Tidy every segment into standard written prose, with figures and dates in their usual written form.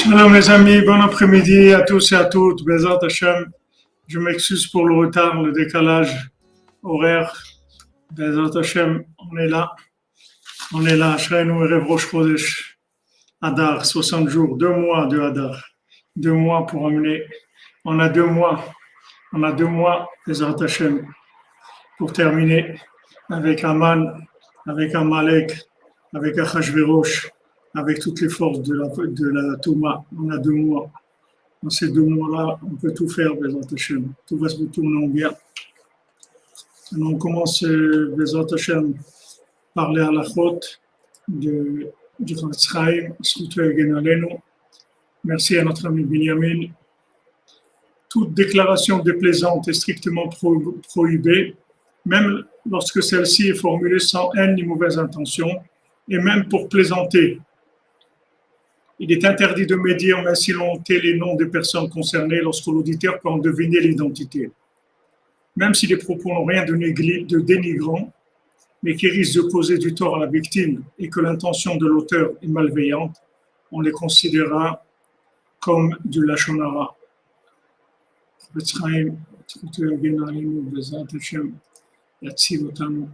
Shalom les amis, bon après-midi à tous et à toutes. Bezat Hashem, je m'excuse pour le retard, le décalage horaire. Bezat Hashem, on est là. Shreinu Erev Rosh Chodesh, Adar, 60 jours, 2 mois de Adar, 2 mois pour amener. On a 2 mois, Bezat Hashem, pour terminer avec Aman, avec Amalek, avec Achashverosh, avec toutes les forces de la Touma. On a 2 mois. Dans ces 2 mois-là, on peut tout faire, Bezat Hashem. Tout va se retourner en bien. Alors on commence, Bezat Hashem, parler à la chôte du Chafetz Chaim, Zchuto Yagen Aleinu. Merci à notre ami Binyamin. Toute déclaration déplaisante est strictement prohibée, même lorsque celle-ci est formulée sans haine ni mauvaise intention, et même pour plaisanter. Il est interdit de médire, même si l'on tait les noms des personnes concernées lorsque l'auditeur peut en deviner l'identité. Même si les propos n'ont rien de dénigrant, mais qui risquent de causer du tort à la victime et que l'intention de l'auteur est malveillante, on les considérera comme du lachon hara. Chafetz Chaim, Zchuto Yagen Aleinu, Bezat Hashem, Yatziv Otanu.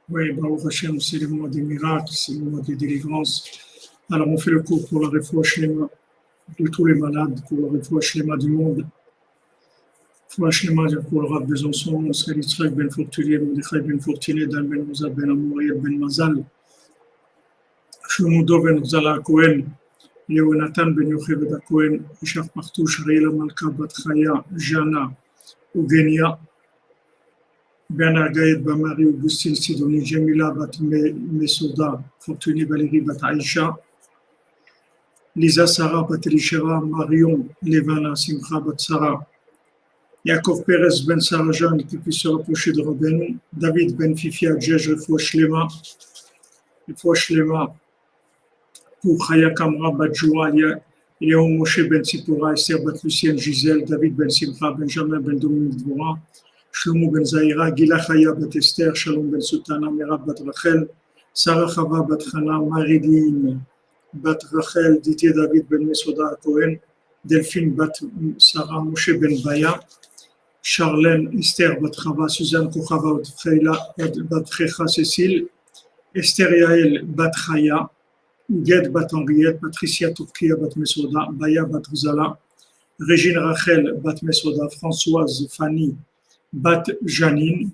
Oui, Baruch Hashem, c'est le mois des miracles, c'est le mois des délivrances. Alors, on fait le cours pour la réfouach shlema de tous les malades, pour la réfouach shlema du monde. Réfouach shlema pour le Rav Besançon, Israël Yitzhak ben Fortuné, Mordechai ben Fortuné, Dan ben Moza ben Amoriel ben Mazal, Shlomo Dov ben Zala Cohen, Yehonatan ben Yocheved Cohen, Ishach Partouche, Reila Malka bat Chaya, Jana, Eugenia, Bernard Gaët Bamari, Augustine Sidonie, Jamila Bat Mesoda, Fortuné Valérie Bat Aïcha, Lisa Sarah Bat Elisheva, Marion Levana Simcha Bat Sarah, Yaakov Perez Ben Sarah Jeanne qui puisse se rapprocher de Rabbeinu, David Ben Fifia Djej Refouach Shlema pour Chaya Kamra Bat Joua, Léon Moshe Ben Tzipora, Esther Bat Lucienne Gisèle, David Ben Simcha, Benjamin Ben Dominique Dvora, Shlomo ben Zahira, Gila Chaya bat Esther, Shalom ben Sultana, Merab bat Rachel, Sarah Chava bat Chana, Maridine bat Rachel, Didier David ben Mesoda Cohen, Delphine bat Sarah, Moshe ben Baya, Charlène Esther bat Chava, Suzanne Kochava bat Checha Cécile, Esther Yael bat Chaya, Ged bat Henriette, Patricia Turkia bat Mesoda, Baya bat Zala, Régine Rachel bat Mesoda, Françoise Fanny Bat Janine,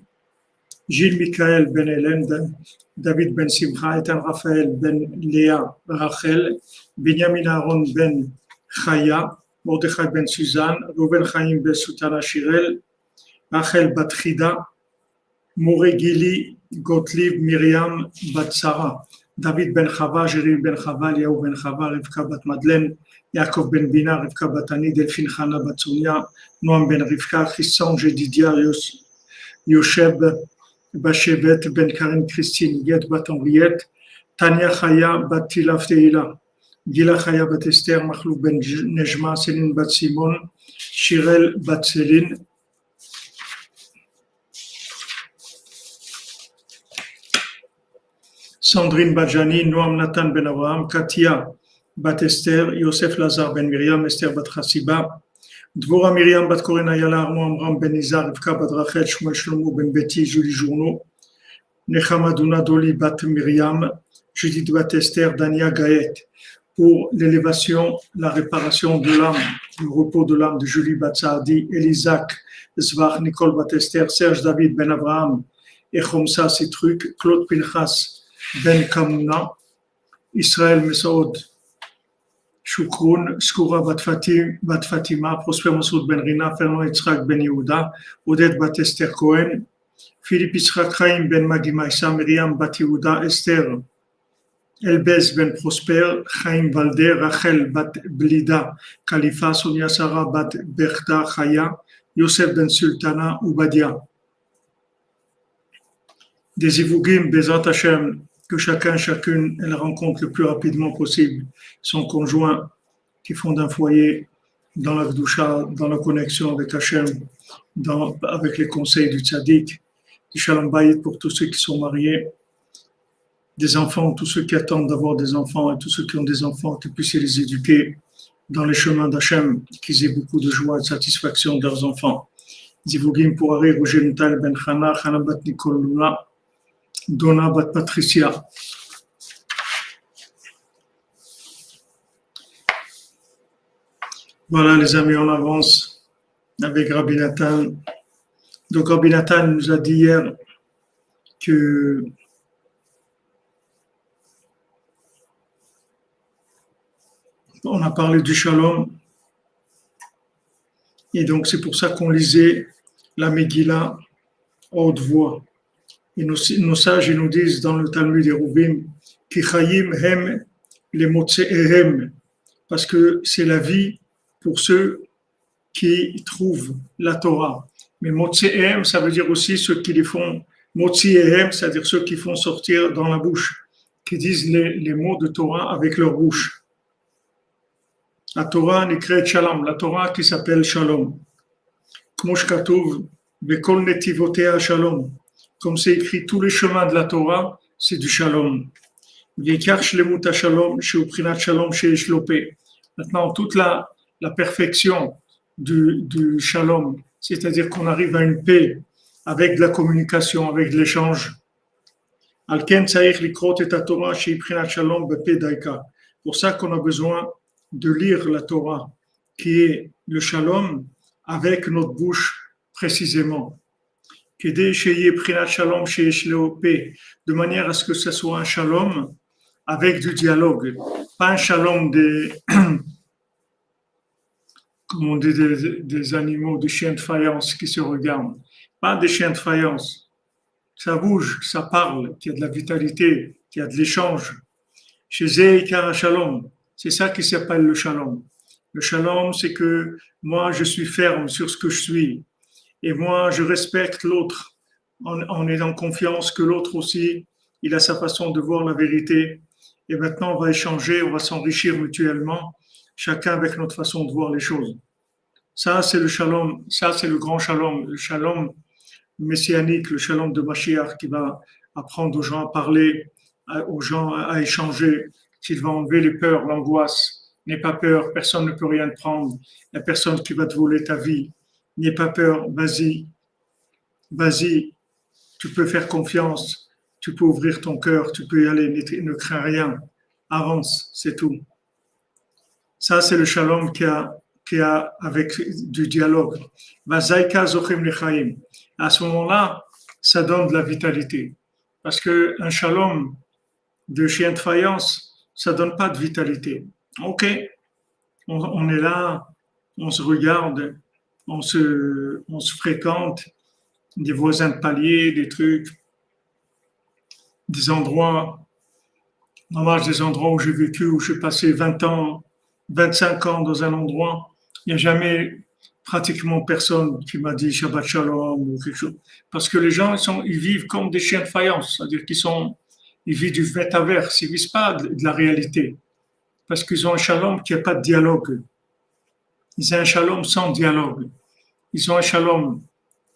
Gilles Michael Ben Hélène, David Ben Simcha, Ethan Raphaël Ben Léa Rachel, Benjamin Aaron Ben Chaya, Mordechai Ben Suzanne, Reuven Chaim Ben Soutana Shirel, Rachel Bat Chida, Moré Gili Gottlieb Myriam Bat Sarah, David Ben Chava, Jérémy Ben Chava, Liaou Ben Chava, Rivka Bat Madeleine, Yaakov Ben Bina, Rivka Batani, Delphine Chana Bat Sonia, Noam Ben Rivka, Christian Jedidia, Yosheb Bashevet Ben Karim Christine, Yed Bat Henriette, Tania Chaya Bat Tilaf Teila, Gila Chaya Bat Esther, Machlou Ben Nejma, Céline Bat Simon, Shirel Bat Céline, Sandrine Bajani, Noam Nathan Ben Abraham, Katia Bat Esther, Yosef Lazar Ben Miriam, Esther Bat Chassiba, Dvora Miriam Bat Koren Ayala, Armo Amram Ben Nizar, Rivka Bat Rachel, Shmuel Shlomo Ben Betty, Julie Journeau, Nechama Duna Doli Bat Miriam, Judith Bat Esther, Dania Gaët, pour l'élévation, la réparation de l'âme, le repos de l'âme de Julie Bat Saadi, Elisak Zvach, Nicole Bat Esther, Serge David Ben Abraham, Echomsa Citruk, Claude Pinchas Ben Kamuna, Israël Mesaoud, Shukroun, Skoura Bat Fatima, Prosper Masoud Ben Rina, Fernand Yitzhak Ben Yehuda, Odette Bat Esther Cohen, Philippe Yitzhak Chaim Ben Magimaïsa, Myriam Bat Yehuda, Esther Elbez Ben Prosper, Chaim Valde, Rachel Bat Blida, Khalifa, Sonia Sarah Bat Berta Chaya, Yosef Ben Sultana, Ubadia. Des Ivougim, Bezat Hashem, que chacune, elle rencontre le plus rapidement possible son conjoint qui fonde un foyer dans la Gdusha, dans la connexion avec Hachem, avec les conseils du tzaddik, du shalom bayit pour tous ceux qui sont mariés, des enfants, tous ceux qui attendent d'avoir des enfants et tous ceux qui ont des enfants, qu'ils puissent les éduquer dans les chemins d'Hachem, qu'ils aient beaucoup de joie et de satisfaction de leurs enfants. Zivugim pour Ari, Roger Nutal Ben Chana, Chana Bat Nicole Luna, Donna Bat Patricia. Voilà les amis, on avance avec Rabbi Nathan. Donc Rabbi Nathan nous a dit hier que on a parlé du shalom et donc c'est pour ça qu'on lisait la Megillah à haute voix. Et nos sages ils nous disent dans le Talmud Eruvin ki chayim hem le motzeehem, parce que c'est la vie pour ceux qui trouvent la Torah. Mais motzeehem, ça veut dire aussi ceux qui les font motziehem, c'est-à-dire ceux qui font sortir dans la bouche, qui disent les mots de Torah avec leur bouche. La Torah nikret shalom, la Torah qui s'appelle shalom. Kmosh katuv bekol netivotea shalom. Comme c'est écrit, tous les chemins de la Torah, c'est du shalom. V'yikar shlemut shalom sheu prinat shalom sheish lo peh. Maintenant, toute la perfection du shalom, c'est-à-dire qu'on arrive à une paix avec de la communication, avec de l'échange. Alken tzarich likrot et Torah shei prinat shalom bepeh daika. Pour ça qu'on a besoin de lire la Torah, qui est le shalom, avec notre bouche précisément. De manière à ce que ce soit un shalom avec du dialogue, pas un shalom comme on dit, des animaux, des chiens de faïence qui se regardent, pas des chiens de faïence. Ça bouge, ça parle, qu'il y a de la vitalité, qu'il y a de l'échange. Chez Zeikara Shalom, c'est ça qui s'appelle le shalom. Le shalom, c'est que moi, je suis ferme sur ce que je suis. Et moi, je respecte l'autre en ayant confiance que l'autre aussi, il a sa façon de voir la vérité. Et maintenant, on va échanger, on va s'enrichir mutuellement, chacun avec notre façon de voir les choses. Ça, c'est le shalom, ça, c'est le grand shalom, le shalom messianique, le shalom de Mashiach qui va apprendre aux gens à parler, aux gens à échanger, qu'il va enlever les peurs, l'angoisse. N'aie pas peur, personne ne peut rien te prendre. Il n'y a personne qui va te voler ta vie. N'aie pas peur, vas-y, tu peux faire confiance, tu peux ouvrir ton cœur, tu peux y aller, ne crains rien, avance, c'est tout. Ça, c'est le shalom qu'il y a avec du dialogue. À ce moment-là, ça donne de la vitalité. Parce qu'un shalom de chien de faïence, ça ne donne pas de vitalité. Ok, on est là, on se regarde, on se fréquente, des voisins de palier, des trucs, des endroits, des endroits où j'ai vécu, où j'ai passé 20 ans, 25 ans dans un endroit, il n'y a jamais pratiquement personne qui m'a dit Shabbat Shalom ou quelque chose. Parce que les gens, ils vivent comme des chiens de faïence, c'est-à-dire ils vivent du métaverse, ils ne vivent pas de la réalité. Parce qu'ils ont un shalom qui n'a pas de dialogue. Ils ont un shalom sans dialogue. Ils ont un shalom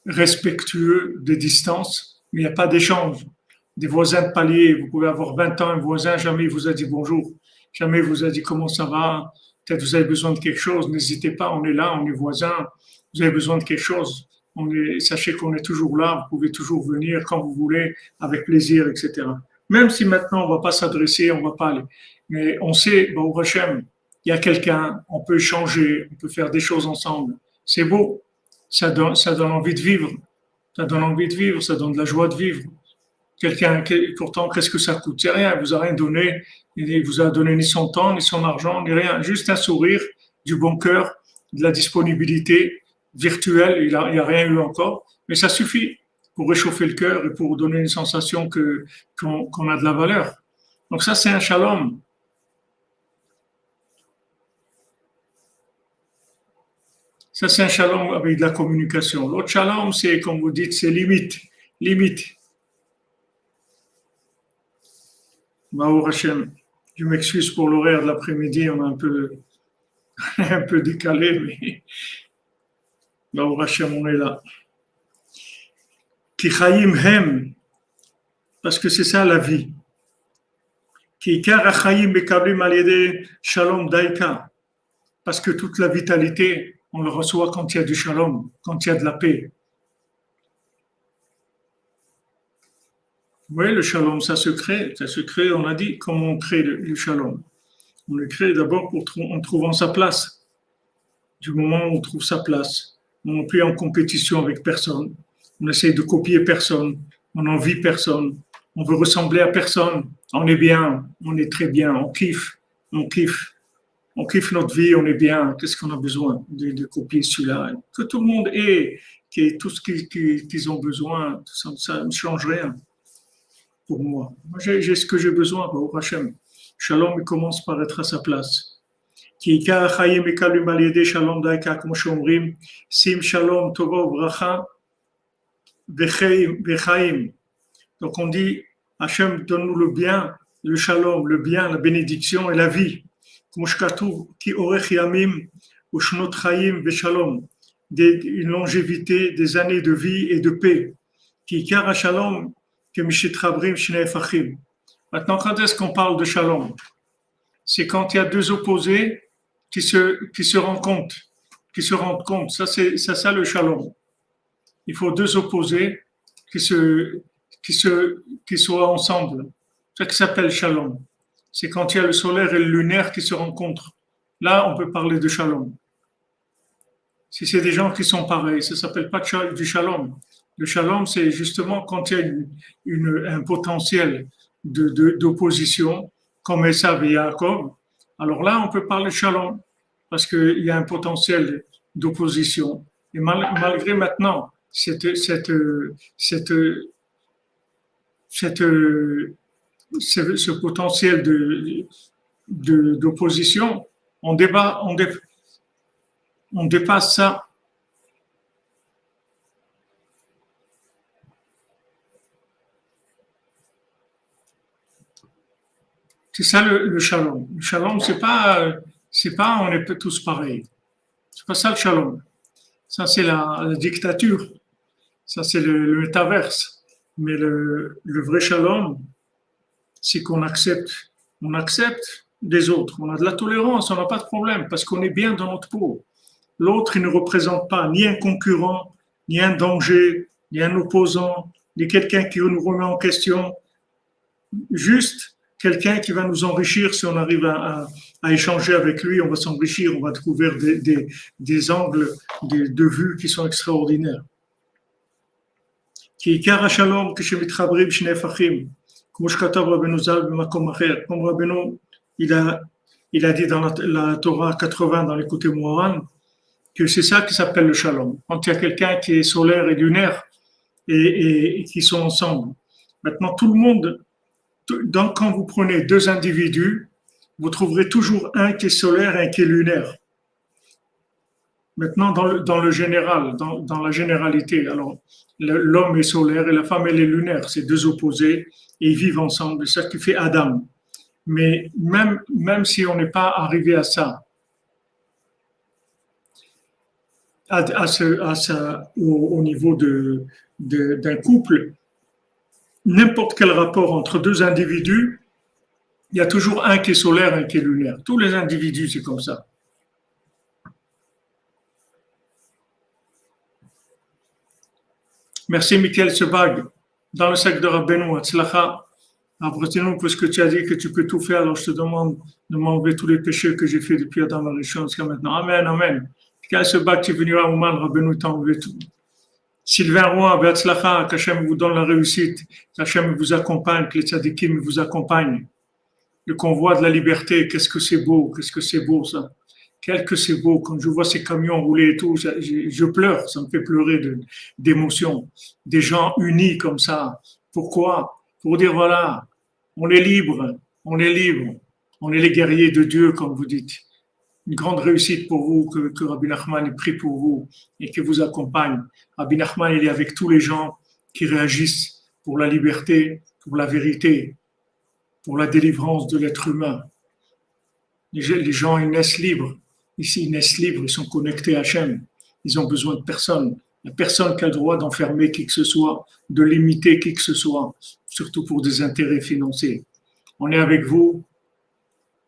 respectueux des distances, mais il n'y a pas d'échange. Des voisins de palier, vous pouvez avoir 20 ans, un voisin, jamais il vous a dit bonjour, jamais il vous a dit comment ça va, peut-être vous avez besoin de quelque chose, n'hésitez pas, on est là, on est voisins, vous avez besoin de quelque chose, sachez qu'on est toujours là, vous pouvez toujours venir quand vous voulez, avec plaisir, etc. Même si maintenant on ne va pas s'adresser, on ne va pas aller. Mais on sait, au Hachem, il y a quelqu'un, on peut échanger, on peut faire des choses ensemble. C'est beau, ça donne envie de vivre. Ça donne envie de vivre, ça donne de la joie de vivre. Quelqu'un, pourtant, qu'est-ce que ça coûte? C'est rien, il vous a rien donné, il vous a donné ni son temps, ni son argent, ni rien. Juste un sourire, du bon cœur, de la disponibilité virtuelle, il n'y a rien eu encore, mais ça suffit pour réchauffer le cœur et pour donner une sensation qu'on a de la valeur. Donc ça, c'est un shalom. Ça, c'est un shalom avec de la communication. L'autre shalom, c'est, comme vous dites, c'est limite. Baruch Hashem, je m'excuse pour l'horaire de l'après-midi, on a un peu décalé, mais Baruch Hashem, on est là. Ki chayim hem, parce que c'est ça la vie. Ki ikar hachayim mekablim al yedei shalom daika, parce que toute la vitalité, on le reçoit quand il y a du shalom, quand il y a de la paix. Oui, le shalom, ça se crée, on a dit, comment on crée le shalom. On le crée d'abord en trouvant sa place. Du moment où on trouve sa place, on n'est plus en compétition avec personne, on essaie de copier personne, on n'envie personne, on veut ressembler à personne, on est bien, on est très bien, on kiffe notre vie, on est bien, qu'est-ce qu'on a besoin de copier celui-là, que tout le monde ait tout ce qu'ils ont besoin, ça ne change rien pour moi. Moi j'ai ce que j'ai besoin, Baruch Hashem. Shalom, il commence par être à sa place. כי עיקר החיים מקבלים על ידי שלום דייקה, כמו שאומרים, שים שלום טובה וברכה וחיים. Donc on dit, Hachem donne-nous le bien, le shalom, le bien, la bénédiction et la vie. כמו שכתוב, כי אורך ימים ושנות חיים ושלום, une longévité, des années de vie et de paix. כי עיקר השלום כמשתחברים שני הפכים. Maintenant, quand est-ce qu'on parle de shalom? C'est quand il y a deux opposés qui se rendent compte. Ça, c'est ça le shalom. Il faut deux opposés qui soient ensemble. C'est ça qui s'appelle shalom. C'est quand il y a le solaire et le lunaire qui se rencontrent. Là, on peut parler de shalom. Si c'est des gens qui sont pareils, ça s'appelle pas du shalom. Le shalom, c'est justement quand il y a un potentiel d'opposition, comme Esav et Yaakov. Alors là, on peut parler shalom, parce qu'il y a un potentiel d'opposition. Et malgré maintenant ce potentiel d'opposition, on dépasse ça. C'est ça le shalom. Le shalom, c'est pas on est tous pareils. C'est pas ça le shalom. Ça, c'est la dictature. Ça, c'est le métaverse. Mais le vrai shalom, c'est qu'on accepte. On accepte des autres. On a de la tolérance, on n'a pas de problème parce qu'on est bien dans notre peau. L'autre, il ne représente pas ni un concurrent, ni un danger, ni un opposant, ni quelqu'un qui nous remet en question. Juste quelqu'un qui va nous enrichir si on arrive à échanger avec lui, on va s'enrichir, on va découvrir des angles de vue qui sont extraordinaires. Comme Rabbeinu, il a dit dans la Torah 80 dans les côtés Moran que c'est ça qui s'appelle le shalom. Quand il y a quelqu'un qui est solaire et lunaire et qui sont ensemble. Maintenant, tout le monde. Donc, quand vous prenez deux individus, vous trouverez toujours un qui est solaire et un qui est lunaire. Maintenant, dans le général, dans la généralité, alors l'homme est solaire et la femme elle est lunaire, c'est deux opposés et ils vivent ensemble, c'est ça qui fait Adam. Mais même si on n'est pas arrivé à ça, au niveau d'un couple, n'importe quel rapport entre deux individus, il y a toujours un qui est solaire et un qui est lunaire. Tous les individus, c'est comme ça. Merci, Michael Sebag. Dans le sac de Rabbeinu, Atzlacha, apprends-nous parce que tu as dit que tu peux tout faire, alors je te demande de m'enlever tous les péchés que j'ai fait depuis Adam Arishon jusqu'à maintenant. Amen, amen. Michael Sebag, tu es venu à Ouman, Rabbeinu t'a enlevé tout. Sylvain Roy, Beatzlacha, qu'Hachem vous donne la réussite, qu'Hachem vous accompagne, que les tzadikim vous accompagnent. Le convoi de la liberté, qu'est-ce que c'est beau ça. Quel que c'est beau, quand je vois ces camions rouler et tout, je pleure, ça me fait pleurer d'émotion. Des gens unis comme ça. Pourquoi? Pour dire voilà, on est libre, on est les guerriers de Dieu, comme vous dites. Une grande réussite pour vous, que Rabbi Nachman prie pour vous et que vous accompagne. Rabbi Nachman, il est avec tous les gens qui réagissent pour la liberté, pour la vérité, pour la délivrance de l'être humain. Les gens, ils naissent libres. Ici, ils naissent libres, ils sont connectés à Hachem. ils ont besoin de personne. Il n'y a personne qui a le droit d'enfermer qui que ce soit, de limiter qui que ce soit, surtout pour des intérêts financiers. On est avec vous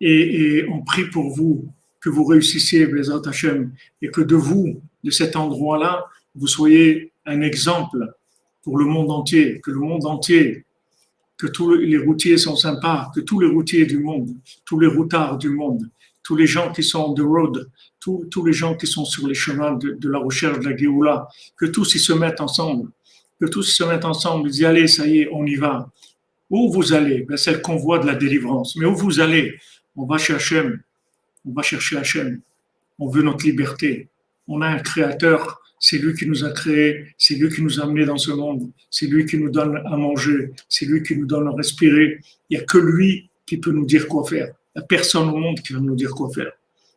et on prie pour vous, que vous réussissiez, Bezrat Hashem, et que de vous, de cet endroit-là, vous soyez un exemple pour le monde entier, que le monde entier, que tous les routiers sont sympas, que tous les routiers du monde, tous les routards du monde, tous les gens qui sont on the road, tous les gens qui sont sur les chemins de la recherche de la Géoula, que tous ils se mettent ensemble, que tous ils se mettent ensemble, ils disent allez, ça y est, on y va. Où vous allez? Ben, c'est le convoi de la délivrance. Mais où vous allez? On va chez Hachem, on va chercher Hachem, on veut notre liberté. On a un créateur, c'est lui qui nous a créés, c'est lui qui nous a amenés dans ce monde, c'est lui qui nous donne à manger, c'est lui qui nous donne à respirer. Il n'y a que lui qui peut nous dire quoi faire. Il n'y a personne au monde qui va nous dire quoi faire.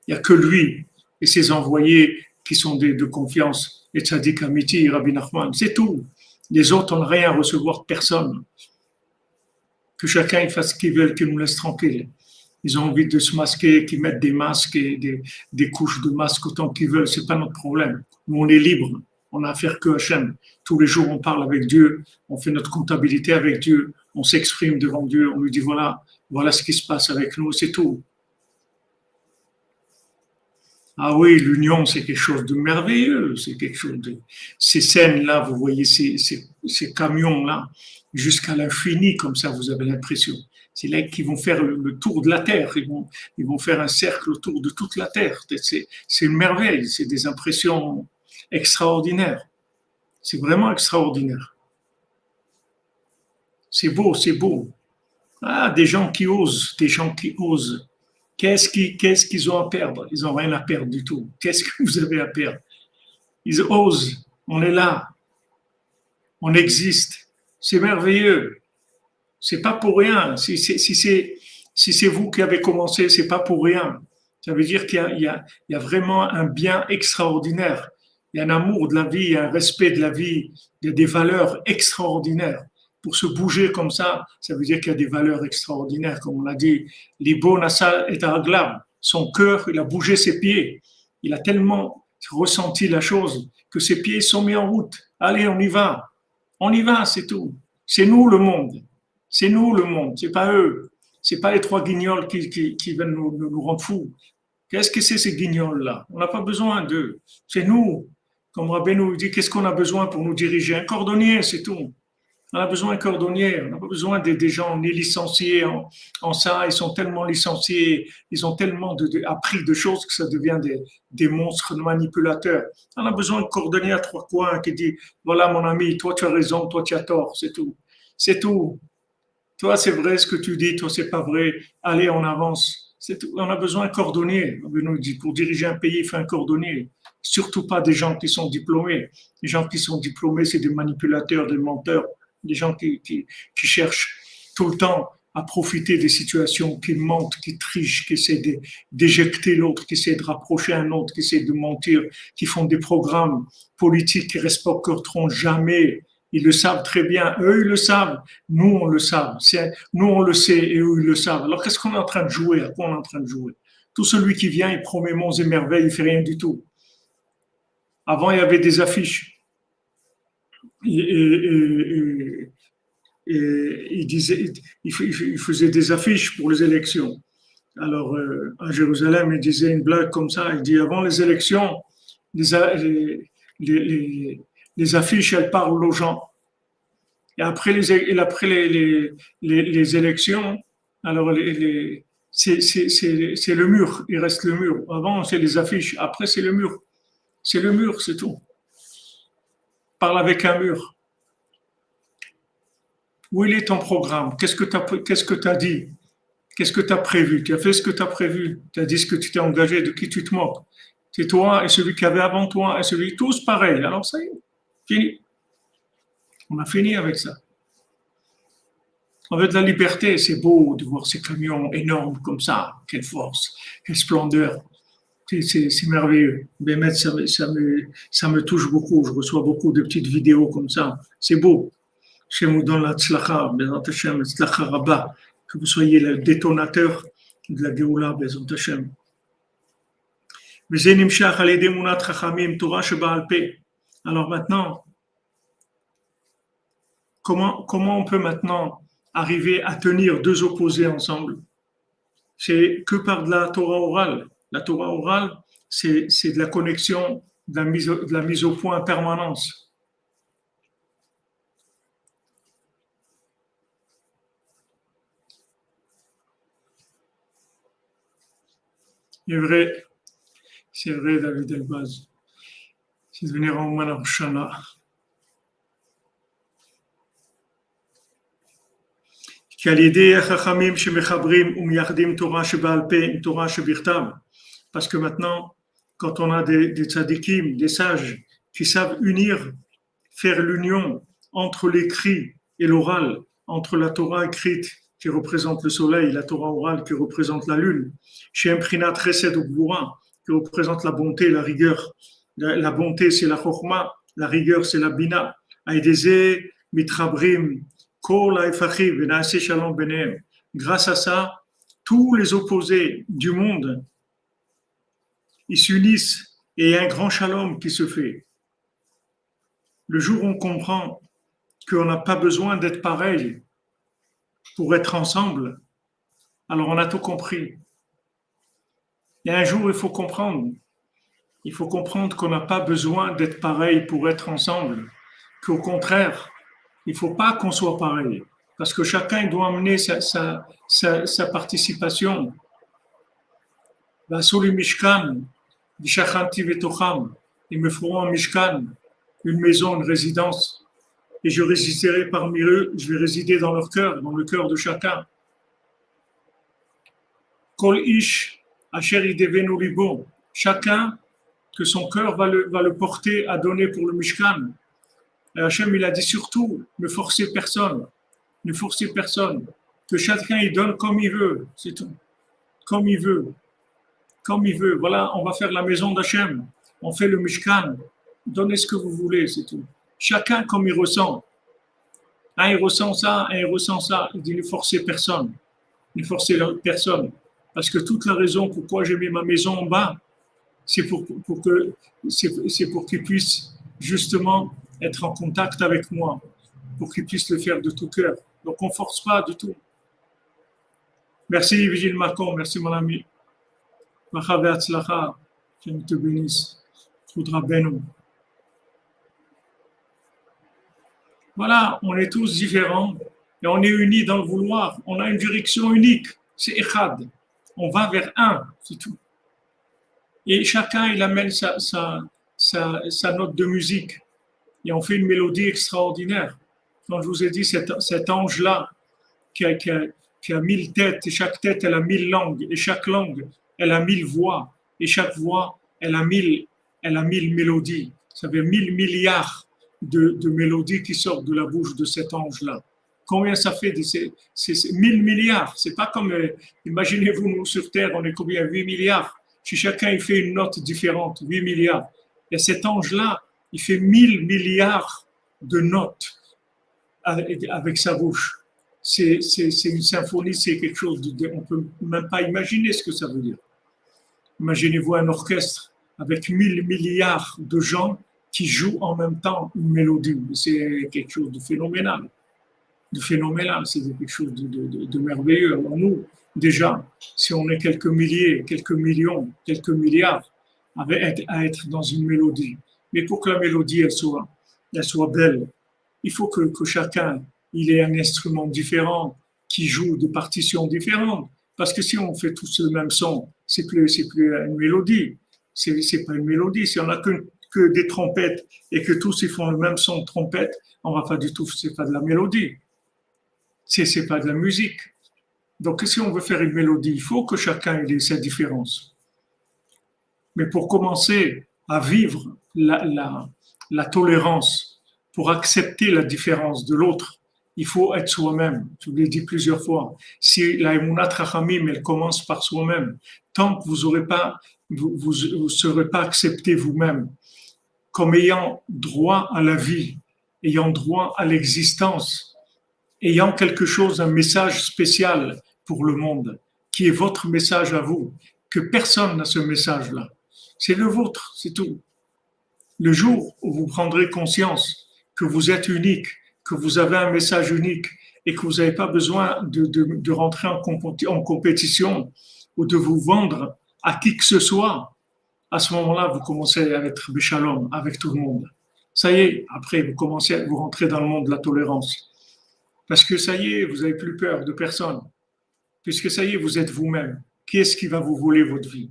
Il n'y a que lui et ses envoyés qui sont de confiance, les tzaddik Amiti, Rabbi Nachman, c'est tout. Les autres n'ont rien à recevoir de personne. Que chacun il fasse ce qu'il veut, qu'il nous laisse tranquille. Ils ont envie de se masquer, qu'ils mettent des masques et des couches de masques autant qu'ils veulent, c'est pas notre problème. Nous, on est libre, on n'a affaire que Hachem. Tous les jours, on parle avec Dieu, on fait notre comptabilité avec Dieu, on s'exprime devant Dieu, on lui dit voilà ce qui se passe avec nous, c'est tout. Ah oui, l'union, c'est quelque chose de merveilleux, c'est quelque chose de... Ces scènes-là, vous voyez ces camions-là, jusqu'à l'infini, comme ça, vous avez l'impression. C'est là qu'ils vont faire le tour de la Terre, ils vont faire un cercle autour de toute la Terre. C'est une merveille, c'est des impressions extraordinaires. C'est vraiment extraordinaire. C'est beau, c'est beau. Ah, des gens qui osent, des gens qui osent. Qu'est-ce qu'ils ont à perdre? Ils n'ont rien à perdre du tout. Qu'est-ce que vous avez à perdre? Ils osent. On est là. On existe. C'est merveilleux. C'est pas pour rien. Si c'est vous qui avez commencé, c'est pas pour rien. Ça veut dire qu'il y a vraiment un bien extraordinaire. Il y a un amour de la vie, il y a un respect de la vie, il y a des valeurs extraordinaires. Pour se bouger comme ça veut dire qu'il y a des valeurs extraordinaires. Comme on l'a dit, Libo Nassa est aglav. Son cœur, il a bougé ses pieds. Il a tellement ressenti la chose que ses pieds sont mis en route. Allez, on y va. On y va, c'est tout. C'est nous le monde. C'est nous le monde, c'est pas eux. C'est pas les trois guignols qui viennent nous rendre fous. Qu'est-ce que c'est ces guignols-là? On n'a pas besoin d'eux. C'est nous. Comme Rabbi nous dit, qu'est-ce qu'on a besoin pour nous diriger? Un cordonnier, c'est tout. On a besoin d'un cordonnier. On n'a pas besoin des gens ni licenciés en ça. Ils sont tellement licenciés, ils ont tellement appris de choses que ça devient des monstres manipulateurs. On a besoin d'un cordonnier à trois coins qui dit, voilà mon ami, toi tu as raison, toi tu as tort, c'est tout. C'est tout. Toi, c'est vrai ce que tu dis, toi, c'est pas vrai. Allez, on avance. On a besoin d'un cordonnier. Pour diriger un pays, il faut un cordonnier. Surtout pas des gens qui sont diplômés. Les gens qui sont diplômés, c'est des manipulateurs, des menteurs, des gens qui cherchent tout le temps à profiter des situations, qui mentent, qui trichent, qui essaient d'éjecter l'autre, qui essaient de rapprocher un autre, qui essaient de mentir, qui font des programmes politiques qui ne respecteront jamais. Ils le savent très bien. Eux, ils le savent. Nous, on le sait. Nous, on le sait et eux, ils le savent. Alors, qu'est-ce qu'on est en train de jouer? À quoi on est en train de jouer? Tout celui qui vient, il promet monts et merveilles, il fait rien du tout. Avant, il y avait des affiches. Il faisait des affiches pour les élections. Alors, à Jérusalem, il disait une blague comme ça. Il dit, avant les élections, les affiches, elles parlent aux gens. Et après les élections, alors c'est le mur, il reste le mur. Avant, c'est les affiches, après, c'est le mur. C'est le mur, c'est tout. Parle avec un mur. Où il est ton programme? Qu'est-ce que tu as dit? Qu'est-ce que tu as prévu? Tu as fait ce que tu as prévu. Tu as dit ce que tu t'es engagé, de qui tu te moques. C'est toi et celui qui avait avant toi et celui, tous pareils. Alors ça y est, fini. On a fini avec ça. On veut de la liberté, c'est beau de voir ces camions énormes comme ça. Quelle force, quelle splendeur. C'est merveilleux. Bémet, ça me touche beaucoup. Je reçois beaucoup de petites vidéos comme ça. C'est beau. Chez nous dans la tzlacha, que vous soyez le détonateur de la Géoula, Bezant Hashem. וזה נמשך על ידי אמונת חכמים, תורה שבעל פה. Alors maintenant, comment on peut maintenant arriver à tenir deux opposés ensemble? C'est que par de la Torah orale. La Torah orale, c'est de la connexion, de la mise au point en permanence. C'est vrai, David Elbaz. C'est devenu Roman Arshana. Parce que maintenant, quand on a des tzadikim, des sages, qui savent faire l'union entre l'écrit et l'oral, entre la Torah écrite qui représente le soleil, la Torah orale qui représente la lune, chez Imprinat Chesed ou Gvura, qui représente la bonté, la rigueur. La bonté, c'est la Chokhmah, la rigueur, c'est la Bina. Aïdeze, Mitrabrim, Grâce à ça, tous les opposés du monde, ils s'unissent et il y a un grand shalom qui se fait. Le jour où on comprend qu'on n'a pas besoin d'être pareil pour être ensemble, alors on a tout compris. Il y a un jour où il faut comprendre qu'on n'a pas besoin d'être pareil pour être ensemble, qu'au contraire, il ne faut pas qu'on soit pareil, parce que chacun doit amener sa participation. Ils me feront un mishkan, une maison, une résidence, et je résiderai parmi eux, je vais résider dans leur cœur, dans le cœur de chacun. Kol ish asher idevenu libo, chacun que son cœur va le porter à donner pour le mishkan. Et Hachem, il a dit surtout, ne forcez personne, que chacun il donne comme il veut, c'est tout, comme il veut. Voilà, on va faire la maison d'Hachem, on fait le mishkan, donnez ce que vous voulez, c'est tout. Chacun comme il ressent. Un il ressent ça, il dit ne forcez personne, parce que toute la raison pourquoi j'ai mis ma maison en bas, c'est pour qu'il puisse justement être en contact avec moi, pour qu'il puisse le faire de tout cœur. Donc on ne force pas du tout. Merci Vigile Macon, merci mon ami. Bracha ve'atzlacha, que Dieu te bénisse. Foudra Beno. Voilà, on est tous différents et on est unis dans le vouloir. On a une direction unique, c'est Echad. On va vers un, c'est tout. Et chacun, il amène sa note de musique. Et on fait une mélodie extraordinaire. Quand je vous ai dit, cet ange-là, qui a 1000 têtes, et chaque tête, elle a 1000 langues, et chaque langue, elle a 1000 voix, et chaque voix, elle a 1000 mélodies. Ça veut dire 1000 milliards de mélodies qui sortent de la bouche de cet ange-là. Combien ça fait? C'est 1000 milliards. C'est pas comme, imaginez-vous, nous sur Terre, on est combien? 8 milliards. Si chacun il fait une note différente, 8 milliards. Et cet ange-là, il fait 1000 milliards de notes avec sa bouche. C'est une symphonie, c'est quelque chose on ne peut même pas imaginer ce que ça veut dire. Imaginez-vous un orchestre avec 1000 milliards de gens qui jouent en même temps une mélodie. C'est quelque chose de phénoménal. C'est quelque chose de merveilleux. Alors nous, déjà, si on est quelques milliers, quelques millions, quelques milliards, à être dans une mélodie. Mais pour que la mélodie elle soit belle, il faut que chacun il ait un instrument différent qui joue des partitions différentes. Parce que si on fait tous le même son, c'est plus une mélodie. C'est pas une mélodie. Si on n'a que des trompettes et que tous ils font le même son de trompette, on va pas du tout. C'est pas de la mélodie. C'est pas de la musique. Donc, si on veut faire une mélodie, il faut que chacun ait sa différence. Mais pour commencer à vivre la tolérance, pour accepter la différence de l'autre, il faut être soi-même. Je vous l'ai dit plusieurs fois. Si la Emunat Rachamim, elle commence par soi-même, tant que vous serez pas accepté vous-même comme ayant droit à la vie, ayant droit à l'existence, ayant quelque chose, un message spécial pour le monde, qui est votre message à vous, que personne n'a ce message-là. c'est le vôtre, c'est tout. Le jour où vous prendrez conscience que vous êtes unique, que vous avez un message unique et que vous n'avez pas besoin de rentrer en compétition ou de vous vendre à qui que ce soit, à ce moment-là, vous commencez à être béchalom avec tout le monde. Ça y est, après, vous rentrez dans le monde de la tolérance. Parce que ça y est, vous n'avez plus peur de personne. Puisque ça y est, vous êtes vous-même. Qui est-ce qui va vous voler votre vie?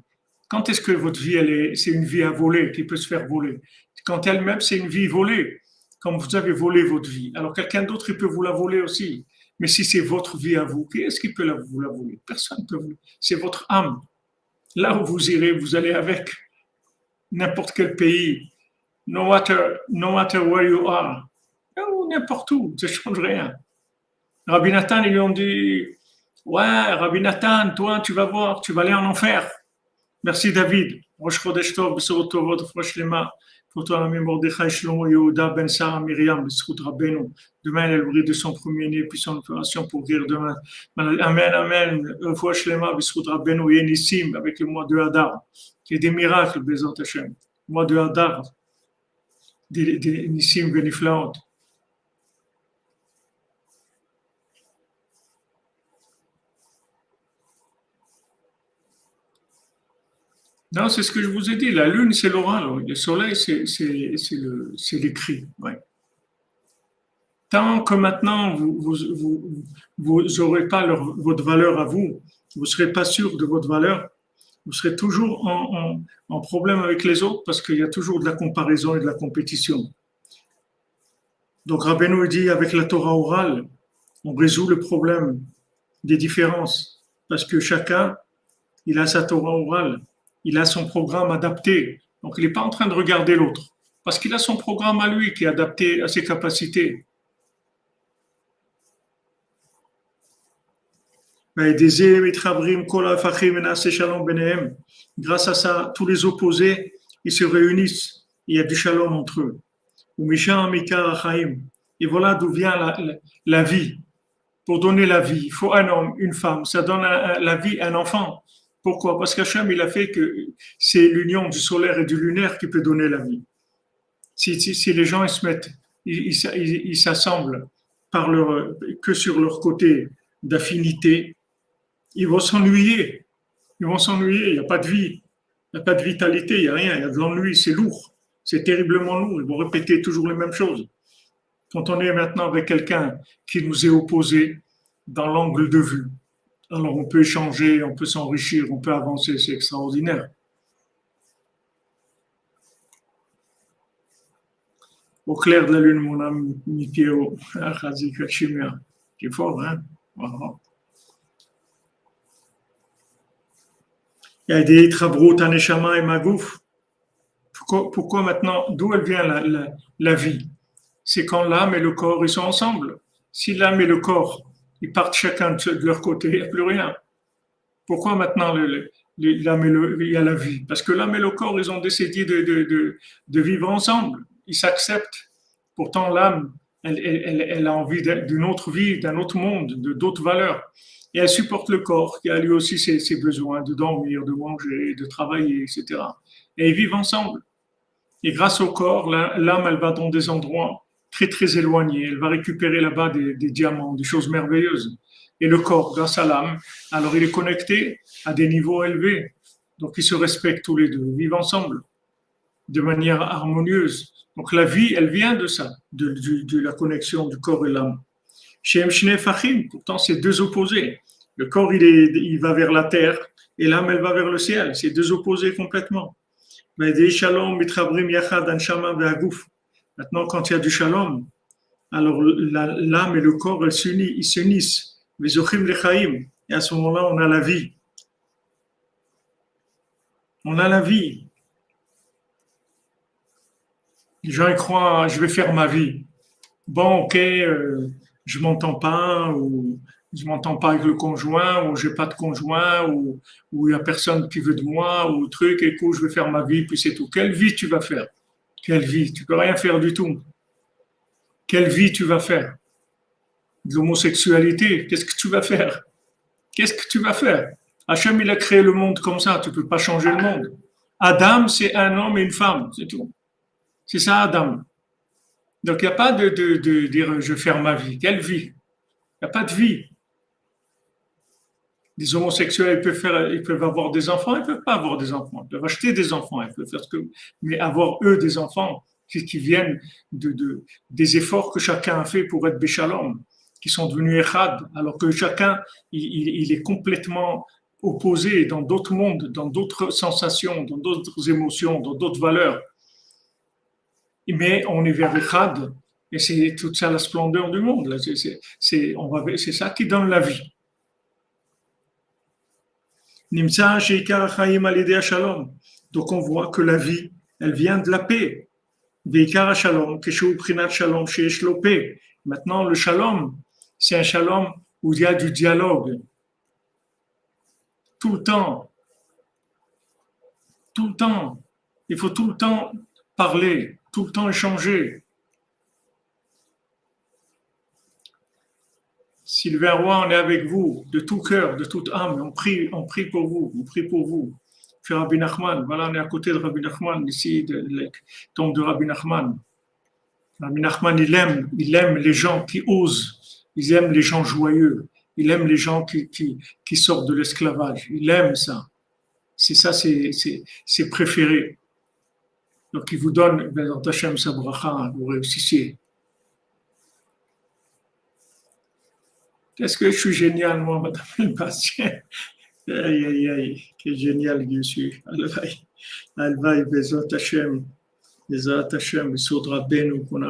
Quand est-ce que votre vie, c'est une vie à voler, qui peut se faire voler? Quand elle-même, c'est une vie volée, comme vous avez volé votre vie. Alors quelqu'un d'autre, il peut vous la voler aussi. Mais si c'est votre vie à vous, qui est-ce qui peut vous la voler? Personne ne peut vous. C'est votre âme. Là où vous irez, vous allez avec n'importe quel pays, no matter where you are, ou n'importe où, ça ne change rien. Rabbi Nathan, ils lui ont dit, ouais, Rabbi Nathan, toi, tu vas voir, tu vas aller en enfer. Merci David. Rosh Chodesh Tov, Besorot Tovot, Rosh Lema, pour toi, l'ami Mordechai, Shlomo, Yehuda, Ben Sarah, Myriam, Besrout Rabbeinu. Demain, elle brille de son premier-né, puis son opération pour guérir demain. Amen, amen. Rosh Lema, Besrout Rabbeinu, Yenissim, avec le mois de Hadar, qui est des miracles, Bezot Hashem. Le mois de Hadar, des Nissim, Beniflaot. Non, c'est ce que je vous ai dit. La lune, c'est l'oral. Le soleil, c'est l'écrit. Ouais. Tant que maintenant, vous n'aurez pas votre valeur à vous, vous ne serez pas sûr de votre valeur, vous serez toujours en problème avec les autres parce qu'il y a toujours de la comparaison et de la compétition. Donc, Rabbeinu dit, avec la Torah orale, on résout le problème des différences parce que chacun, il a sa Torah orale. Il a son programme adapté. Donc, il n'est pas en train de regarder l'autre. Parce qu'il a son programme à lui qui est adapté à ses capacités. Grâce à ça, tous les opposés, ils se réunissent. Il y a du shalom entre eux. Et voilà d'où vient la vie. Pour donner la vie, il faut un homme, une femme. Ça donne la vie à un enfant. Pourquoi? Parce qu'Hachem, il a fait que c'est l'union du solaire et du lunaire qui peut donner la vie. Si les gens ils se mettent, ils s'assemblent que sur leur côté d'affinité, ils vont s'ennuyer. Ils vont s'ennuyer, il n'y a pas de vie, il n'y a pas de vitalité, il n'y a rien, il y a de l'ennui, c'est lourd, c'est terriblement lourd, ils vont répéter toujours les mêmes choses. Quand on est maintenant avec quelqu'un qui nous est opposé dans l'angle de vue, alors on peut échanger, on peut s'enrichir, on peut avancer, c'est extraordinaire. Au clair de la lune, mon ami Mikeo, qui est fort, hein? Wow. Il y a des Trabrot, Taneshama et Magouf. Pourquoi maintenant, d'où elle vient la vie? C'est quand l'âme et le corps, ils sont ensemble. Si l'âme et le corps, ils partent chacun de leur côté, il n'y a plus rien. Pourquoi maintenant l'âme il y a la vie? Parce que l'âme et le corps, ils ont décidé de vivre ensemble. Ils s'acceptent. Pourtant, l'âme, elle a envie d'une autre vie, d'un autre monde, d'autres valeurs. Et elle supporte le corps, qui a lui aussi ses besoins de dormir, de manger, de travailler, etc. Et ils vivent ensemble. Et grâce au corps, l'âme, elle va dans des endroits très, très éloignés. Elle va récupérer là-bas des diamants, des choses merveilleuses. Et le corps, grâce à l'âme, alors il est connecté à des niveaux élevés. Donc, ils se respectent tous les deux, ils vivent ensemble de manière harmonieuse. Donc, la vie, elle vient de ça, de la connexion du corps et l'âme. Chez Mshne Fachim, pourtant, c'est deux opposés. Le corps, il va vers la terre et l'âme, elle va vers le ciel. C'est deux opposés complètement. Maintenant, quand il y a du shalom, alors l'âme et le corps, ils s'unissent. Et à ce moment-là, on a la vie. On a la vie. Les gens ils croient, je vais faire ma vie. Bon, ok, je m'entends pas, ou je m'entends pas avec le conjoint, ou j'ai pas de conjoint, ou il y a personne qui veut de moi, ou truc, écoute, je vais faire ma vie, puis c'est tout. Quelle vie tu vas faire? Quelle vie? Tu peux rien faire du tout. Quelle vie tu vas faire? De l'homosexualité, qu'est-ce que tu vas faire? Qu'est-ce que tu vas faire? Hachem, il a créé le monde comme ça, tu peux pas changer le monde. Adam, c'est un homme et une femme, c'est tout. C'est ça, Adam. Donc, il n'y a pas de dire je vais faire ma vie. Quelle vie? Il n'y a pas de vie. Les homosexuels, ils peuvent avoir des enfants, ils ne peuvent pas avoir des enfants. Ils peuvent acheter des enfants, ils peuvent faire ce que. Mais avoir eux des enfants qui viennent des efforts que chacun a fait pour être Béchalom, qui sont devenus Echad, alors que chacun, il est complètement opposé dans d'autres mondes, dans d'autres sensations, dans d'autres émotions, dans d'autres valeurs. Mais on est vers Echad, et c'est toute ça la splendeur du monde. C'est ça qui donne la vie. Nimsa sheikar chaim alidei shalom. Donc on voit que la vie, elle vient de la paix. Veikar shalom, keshu prinat shalom sheish lo paix. Maintenant le shalom, c'est un shalom où il y a du dialogue. Tout le temps. Tout le temps. Il faut tout le temps parler, tout le temps échanger. Sylvain Roy, on est avec vous, de tout cœur, de toute âme. On prie pour vous, on prie pour vous. Puis Rabbi Nachman, voilà, on est à côté de Rabbi Nachman, ici, le tombe de Rabbi Nachman. Rabbi Nachman, il aime les gens qui osent, il aime les gens joyeux, il aime les gens qui sortent de l'esclavage. Il aime ça. C'est ça, c'est préféré. Donc, il vous donne, Bezat Hashem, sa bracha, vous réussissez. Qu'est-ce que je suis génial, moi, Madame le Bastien. Aïe, aïe, aïe, quel génial que je suis. Alvaï, Bezat Hashem, Soudra Benu, qu'on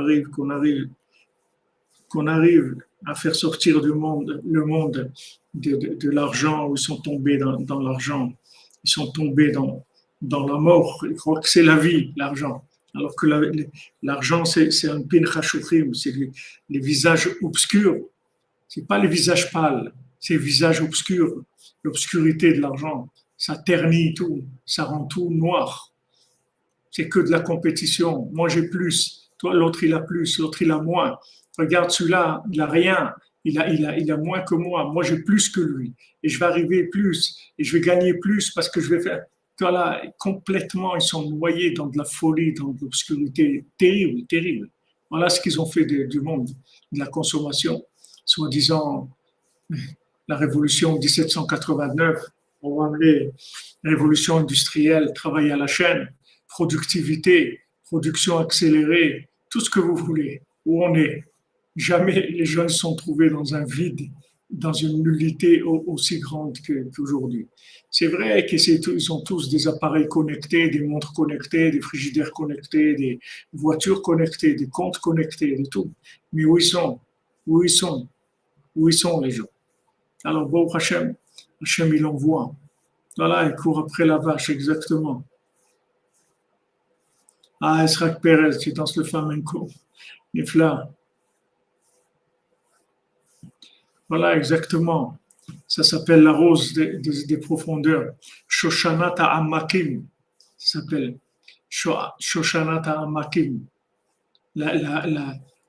arrive à faire sortir du monde, le monde de l'argent, où ils sont tombés dans l'argent. Ils sont tombés dans la mort. Ils croient que c'est la vie, l'argent. Alors que l'argent, c'est un pin chashouchim, c'est les visages obscurs. C'est pas les visages pâles, c'est les visages obscurs. L'obscurité de l'argent, ça ternit tout, ça rend tout noir. C'est que de la compétition. Moi, j'ai plus. Toi, l'autre, il a plus. L'autre, il a moins. Regarde celui-là, il a rien. Il a moins que moi. Moi, j'ai plus que lui. Et je vais arriver plus. Et je vais gagner plus parce que je vais faire. Voilà, complètement, ils sont noyés dans de la folie, dans de l'obscurité. Terrible, terrible. Voilà ce qu'ils ont fait du monde, de la consommation. Soi-disant, la révolution 1789, on va amener révolution industrielle, travail à la chaîne, productivité, production accélérée, tout ce que vous voulez. Où on est. Jamais les jeunes sont trouvés dans un vide, dans une nullité aussi grande qu'aujourd'hui. C'est vrai qu'ils ont tous des appareils connectés, des montres connectées, des frigidaires connectés, des voitures connectées, des comptes connectés, de tout. Mais où ils sont? Où ils sont? Où ils sont les gens? Alors, bon, Hachem, il envoie. Voilà, il court après la vache, exactement. Ah, Esrak Perez, qui danse le flamenco. Nifla. Voilà, exactement. Ça s'appelle la rose des profondeurs. Shoshanat Amakim. Ça s'appelle Shoshanat Amakim.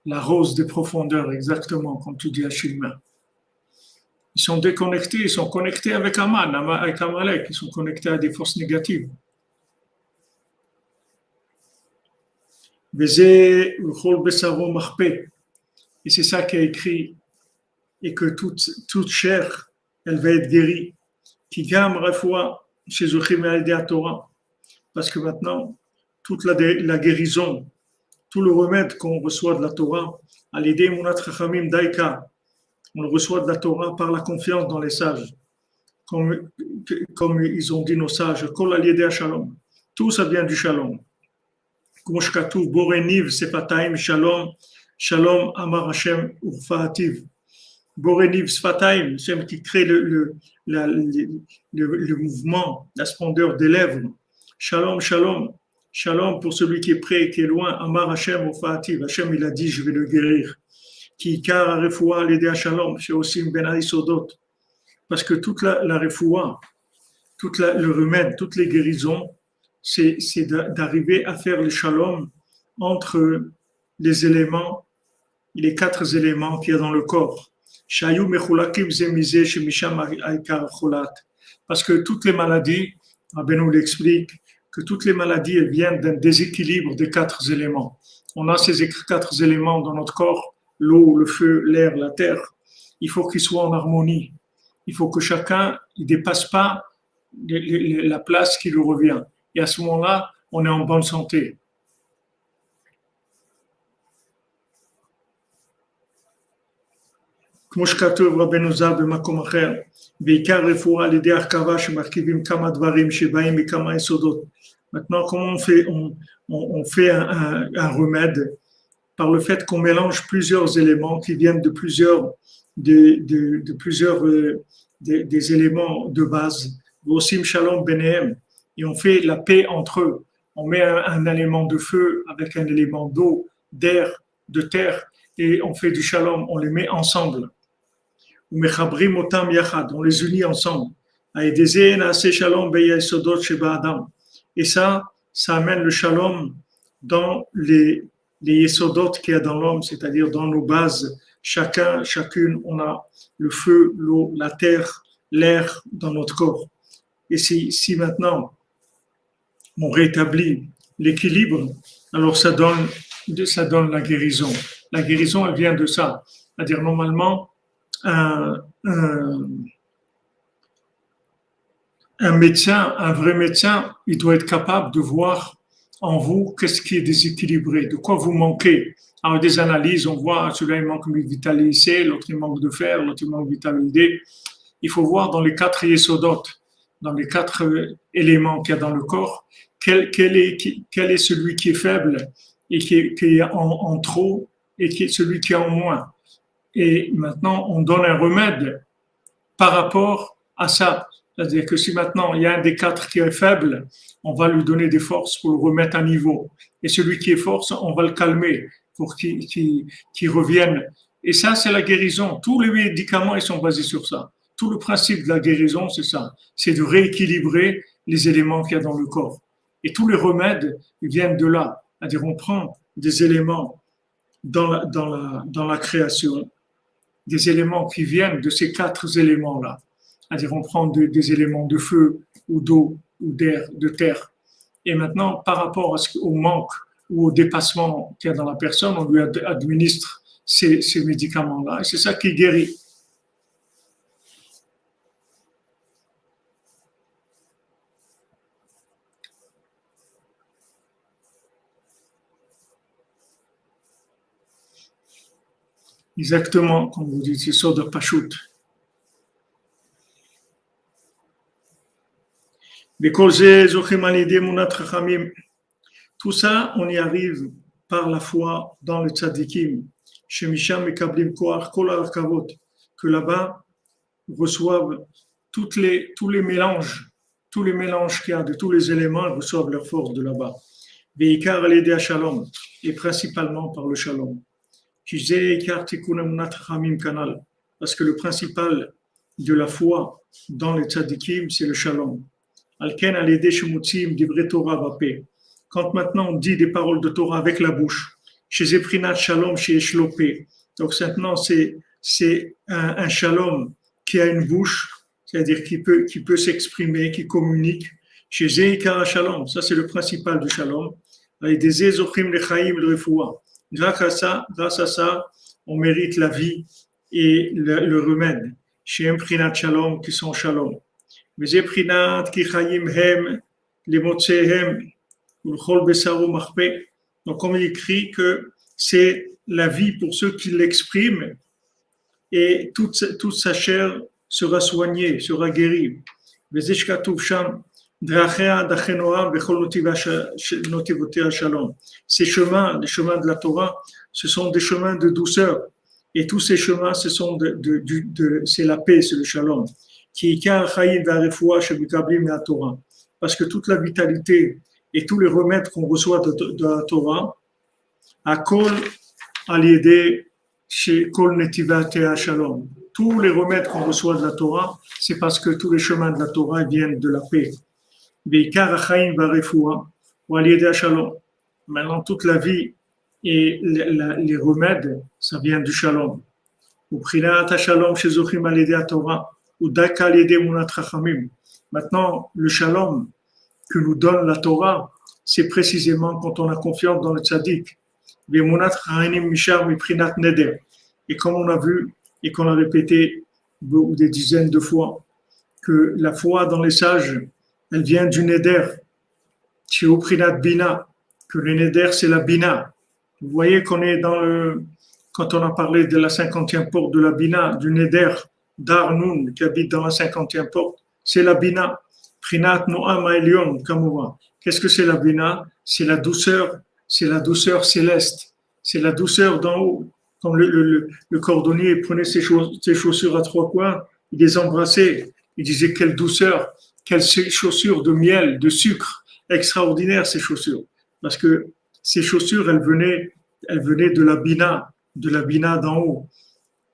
La rose des profondeurs, exactement, comme tu dis à Shilma. Ils sont déconnectés, ils sont connectés avec Aman, avec Amalek, ils sont connectés à des forces négatives. Et c'est ça qui est écrit, et que toute chair, elle va être guérie. Qui gamme refoua chez Torah. Parce que maintenant, toute la guérison, tout le remède qu'on reçoit de la Torah, à l'idée Munat Chachamim Daika, on le reçoit de la Torah par la confiance dans les sages. Comme ils ont dit nos sages, Kol al Shalom. Tout ça vient du Shalom. Comme Shkatu, Boreniv, Sefataim, Shalom, Shalom, Amar Hashem, Urfaativ. Boreniv, Sefataim, Hashem qui crée le mouvement, la splendeur des lèvres. Shalom, Shalom. Shalom pour celui qui est près et qui est loin. Amar Hashem, Urfaativ. Hashem, il a dit, je vais le guérir. Qui car refoua l'aider shalom, c'est aussi ben aïsodot. Parce que toute la refoua, le remède, toutes les guérisons, c'est d'arriver à faire le shalom entre les éléments, les 4 éléments qu'il y a dans le corps. Parce que toutes les maladies, Rabbeinu l'explique, que toutes les maladies elles viennent d'un déséquilibre des quatre éléments. On a ces quatre éléments dans notre corps, l'eau, le feu, l'air, la terre. Il faut qu'ils soient en harmonie. Il faut que chacun ne dépasse pas la place qui lui revient. Et à ce moment-là, on est en bonne santé. כמו שכתוב רבנו ז"ל במקום אחר, בעיקר רפואה על ידי הרכבה שמרכיבים כמה דברים שבאים מכמה יסודות. Maintenant, comment on fait un remède par le fait qu'on mélange plusieurs éléments qui viennent de plusieurs des éléments de base. Vosim shalom benehem, et on fait la paix entre eux. On met un élément de feu avec un élément d'eau, d'air, de terre, et on fait du shalom, on les met ensemble. On les unit ensemble. Et ça amène le shalom dans les yesodot qu'il y a dans l'homme, c'est-à-dire dans nos bases. Chacune, on a le feu, l'eau, la terre, l'air dans notre corps. Et si maintenant on rétablit l'équilibre, alors ça donne la guérison. La guérison, elle vient de ça. C'est-à-dire, normalement, un médecin, un vrai médecin, il doit être capable de voir en vous qu'est-ce qui est déséquilibré, de quoi vous manquez. Alors, des analyses, on voit, celui-là, il manque de vitamine C, l'autre, il manque de fer, l'autre, il manque de vitamine D. Il faut voir dans les 4 yesodot, dans les 4 éléments qu'il y a dans le corps, quel est celui qui est faible et qui est en trop et qui est celui qui est en moins. Et maintenant, on donne un remède par rapport à ça. C'est-à-dire que si maintenant, il y a un des 4 qui est faible, on va lui donner des forces pour le remettre à niveau. Et celui qui est fort, on va le calmer pour qu'il revienne. Et ça, c'est la guérison. Tous les médicaments, ils sont basés sur ça. Tout le principe de la guérison, c'est ça. C'est de rééquilibrer les éléments qu'il y a dans le corps. Et tous les remèdes, ils viennent de là. C'est-à-dire, on prend des éléments dans la création, des éléments qui viennent de ces 4 éléments-là. C'est-à-dire, on prend des éléments de feu ou d'eau ou d'air, de terre. Et maintenant, par rapport au manque ou au dépassement qu'il y a dans la personne, on lui administre ces médicaments-là. Et c'est ça qui guérit. Exactement, comme vous dites, c'est ça de Pachout. Tout ça, on y arrive par la foi dans le tzadikim. Que là-bas reçoivent tous les mélanges qu'il y a de tous les éléments, reçoivent leur force de là-bas. Et principalement par le shalom. Parce que le principal de la foi dans les tzadikim, c'est le shalom. Quand maintenant on dit des paroles de Torah avec la bouche, chez Eprinat Shalom, chez Eshlopé, donc maintenant c'est un shalom qui a une bouche, c'est-à-dire qui peut s'exprimer, qui communique, chez Zeikara Shalom, ça c'est le principal du shalom, avec des Ezochim Lechaim le Refoua. Grâce à ça, on mérite la vie et le remède. Chez Eprinat Shalom, qui sont Shalom. Mais Eprinat qui Chaim Hem, les Motsehem, donc, comme il écrit que c'est la vie pour ceux qui l'expriment et toute sa chair sera soignée, sera guérie. Les chemins, les chemins de la Torah, ce sont des chemins de douceur. Et tous ces chemins, c'est la paix, c'est le shalom. Parce que toute la vitalité et tous les remèdes qu'on reçoit de la Torah, à Kol Aliédé, chez Kol Netivatea Shalom. Tous les remèdes qu'on reçoit de la Torah, c'est parce que tous les chemins de la Torah viennent de la paix. Veikar Achaim Barefoua, ou Aliédé Shalom. Maintenant, toute la vie et les remèdes, ça vient du Shalom. Ou Prinat Shalom chez Zochim Aliédé Torah, ou Daka Aliédé Munat Chachamim. Maintenant, le Shalom, que nous donne la Torah, c'est précisément quand on a confiance dans le tzaddik. Et comme on a vu et qu'on a répété des dizaines de fois, que la foi dans les sages, elle vient du neder, chez Oprinat Bina, que le neder c'est la Bina. Vous voyez qu'on est quand on a parlé de la 50e porte de la Bina, du neder d'Arnoun qui habite dans la 50e porte, c'est la Bina. Prinat Noam Elion, comme on voit. Qu'est-ce que c'est la Bina? C'est la douceur céleste, c'est la douceur d'en haut. Comme le cordonnier prenait ses chaussures à trois coins, il les embrassait, il disait quelle douceur, quelles chaussures de miel, de sucre, extraordinaires ces chaussures. Parce que ces chaussures, elles venaient de la Bina d'en haut.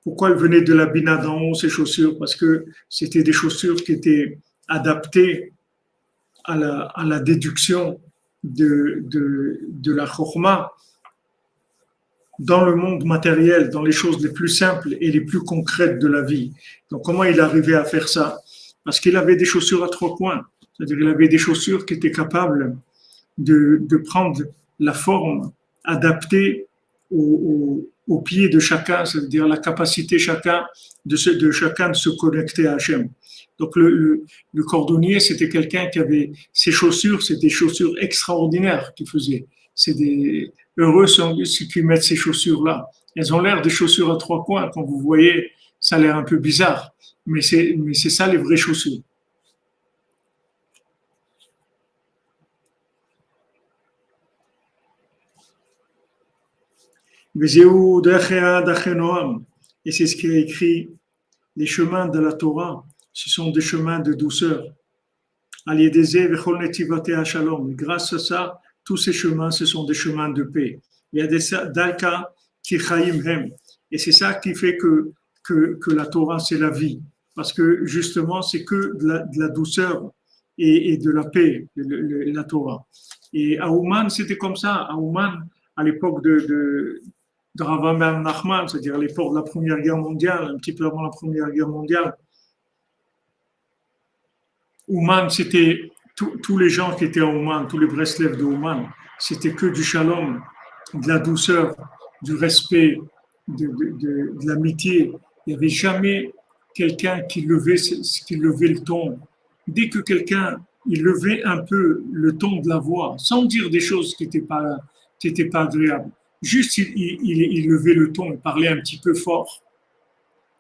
Pourquoi elles venaient de la Bina d'en haut, ces chaussures? Parce que c'était des chaussures qui étaient adaptées à la déduction de la Chokhmah dans le monde matériel, dans les choses les plus simples et les plus concrètes de la vie. Donc, comment il arrivait à faire ça? Parce qu'il avait des chaussures à trois coins. C'est-à-dire qu'il avait des chaussures qui étaient capables de prendre la forme adaptée au pied de chacun, c'est-à-dire la capacité de chacun de se connecter à Hachem. Donc, le cordonnier, c'était quelqu'un qui avait ses chaussures, c'était des chaussures extraordinaires qu'il faisait. Heureux ceux qui mettent ces chaussures-là. Elles ont l'air des chaussures à trois coins. Quand vous voyez, ça a l'air un peu bizarre. Mais c'est ça les vraies chaussures. Et c'est ce qui est écrit. Les chemins de la Torah, ce sont des chemins de douceur. Grâce à ça, tous ces chemins, ce sont des chemins de paix. Il y a des dalka qui chayim hem. Et c'est ça qui fait que la Torah, c'est la vie. Parce que justement, c'est que de la douceur et de la paix, la Torah. Et à Ouman, c'était comme ça. À Ouman, à l'époque de Rav Ben Nachman, c'est-à-dire à l'époque de la Première Guerre mondiale, un petit peu avant la Première Guerre mondiale, Ouman, c'était tous les gens qui étaient à Ouman, tous les Breslev de Ouman, c'était que du shalom, de la douceur, du respect, de l'amitié. Il n'y avait jamais quelqu'un qui levait le ton. Dès que quelqu'un il levait un peu le ton de la voix, sans dire des choses qui n'étaient pas agréables, juste il levait le ton, il parlait un petit peu fort.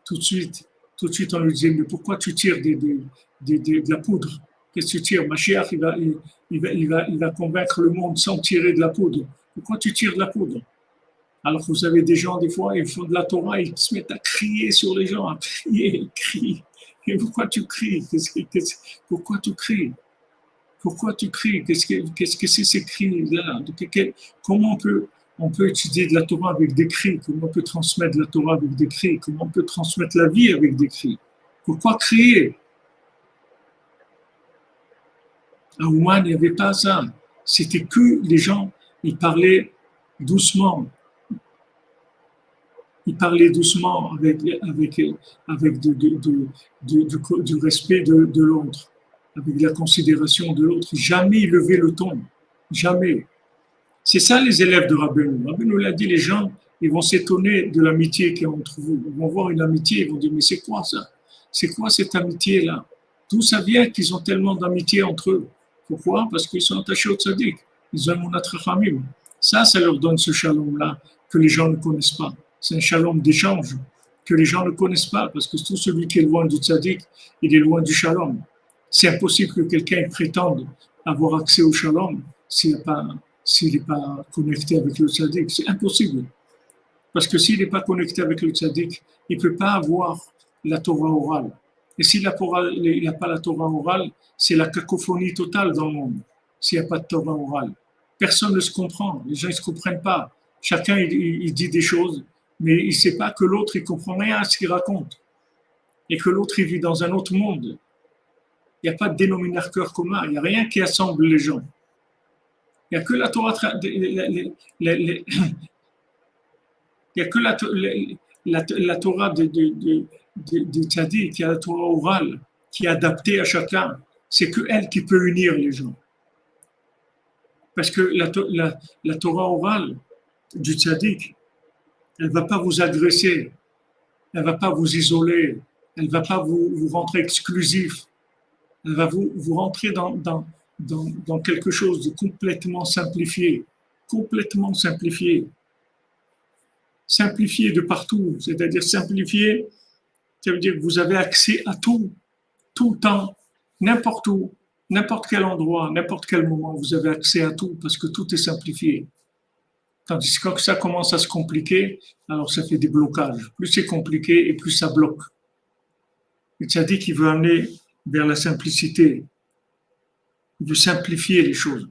Tout de suite, on lui disait, mais pourquoi tu tires de la poudre? Qu'est-ce que tu tires? Mashiach, il va convaincre le monde sans tirer de la poudre. Pourquoi tu tires de la poudre? Alors vous avez des gens, des fois, ils font de la Torah, ils se mettent à crier sur les gens, à crier, ils crient. Et pourquoi tu cries? Pourquoi tu cries? Pourquoi tu cries? Qu'est-ce que c'est ces cris-là? Comment on peut étudier de la Torah avec des cris? Comment on peut transmettre de la Torah avec des cris? Comment on peut transmettre la vie avec des cris? Pourquoi crier? À Ouman, il n'y avait pas ça. C'était que les gens, ils parlaient doucement. Ils parlaient doucement avec du respect de l'autre, avec la considération de l'autre. Jamais ils levaient le ton. Jamais. C'est ça les élèves de Rabbeinu. Rabbeinu l'a dit, les gens, ils vont s'étonner de l'amitié qu'il y a entre vous. Ils vont voir une amitié, ils vont dire, mais c'est quoi ça? C'est quoi cette amitié-là? D'où ça vient qu'ils ont tellement d'amitié entre eux? Pourquoi? Parce qu'ils sont attachés au tzaddik. Ils ont mon atrachamim. Ça leur donne ce shalom-là que les gens ne connaissent pas. C'est un shalom d'échange que les gens ne connaissent pas parce que tout celui qui est loin du tzaddik, il est loin du shalom. C'est impossible que quelqu'un prétende avoir accès au shalom s'il n'est pas connecté avec le tzaddik. C'est impossible. Parce que s'il n'est pas connecté avec le tzaddik, il ne peut pas avoir la Torah orale. Et s'il n'a pas la Torah orale, c'est la cacophonie totale dans le monde. S'il n'y a pas de Torah orale. Personne ne se comprend. Les gens ne se comprennent pas. Chacun, il dit des choses, mais il ne sait pas que l'autre, il ne comprend rien à ce qu'il raconte. Et que l'autre, il vit dans un autre monde. Il n'y a pas de dénominateur commun. Il n'y a rien qui assemble les gens. Il n'y a que la Torah, il n'y a que la Torah de tzaddik, qui a la Torah orale, qui est adaptée à chacun. C'est que elle qui peut unir les gens. Parce que la Torah orale du tzaddik, elle ne va pas vous agresser, elle ne va pas vous isoler, elle ne va pas vous rentrer exclusif, elle va vous rentrer dans quelque chose de complètement simplifié, simplifié de partout, c'est-à-dire simplifié, ça veut dire que vous avez accès à tout le temps, n'importe où, n'importe quel endroit, n'importe quel moment, vous avez accès à tout parce que tout est simplifié. Tandis que quand ça commence à se compliquer, alors ça fait des blocages. Plus c'est compliqué et plus ça bloque. Le tzaddik, il veut amener vers la simplicité. Il veut simplifier les choses.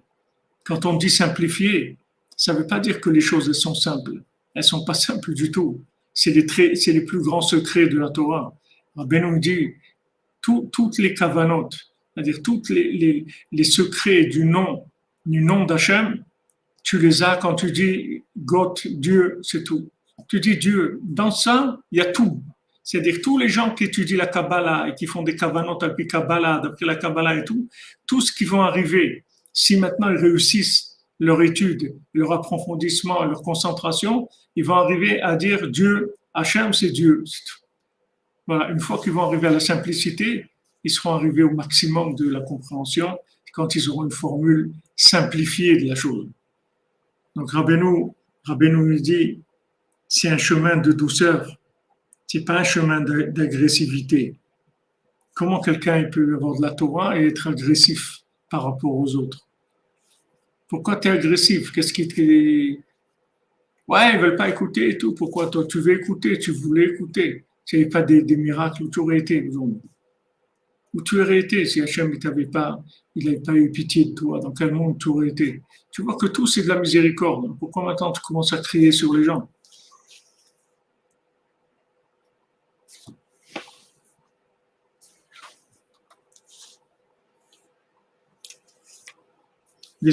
Quand on dit simplifier, ça ne veut pas dire que les choses elles sont simples. Elles ne sont pas simples du tout. C'est les plus grands secrets de la Torah. Rabbeinu dit toutes les kavanotes, c'est-à-dire tous les secrets du nom d'Hachem, tu les as quand tu dis God, Dieu, c'est tout. Tu dis Dieu. Dans ça, il y a tout. C'est-à-dire tous les gens qui étudient la Kabbalah et qui font des kavanotes d'après Kabbalah, d'après la Kabbalah et tout ce qui vont arriver, si maintenant ils réussissent leur étude, leur approfondissement, leur concentration, ils vont arriver à dire Dieu, Hachem, c'est Dieu. Voilà, une fois qu'ils vont arriver à la simplicité, ils seront arrivés au maximum de la compréhension quand ils auront une formule simplifiée de la chose. Donc Rabbeinu nous dit, c'est un chemin de douceur, c'est pas un chemin d'agressivité. Comment quelqu'un peut avoir de la Torah et être agressif par rapport aux autres? Pourquoi tu es agressif? Qu'est-ce qui te... Ouais, ils veulent pas écouter et tout. Pourquoi toi tu veux écouter? Tu voulais écouter. Ce n'est pas des miracles où tu aurais été, où tu aurais été si Hachem n'avait pas eu pitié de toi. Dans quel monde tu aurais été? Tu vois que tout c'est de la miséricorde. Pourquoi maintenant tu commences à crier sur les gens? C'est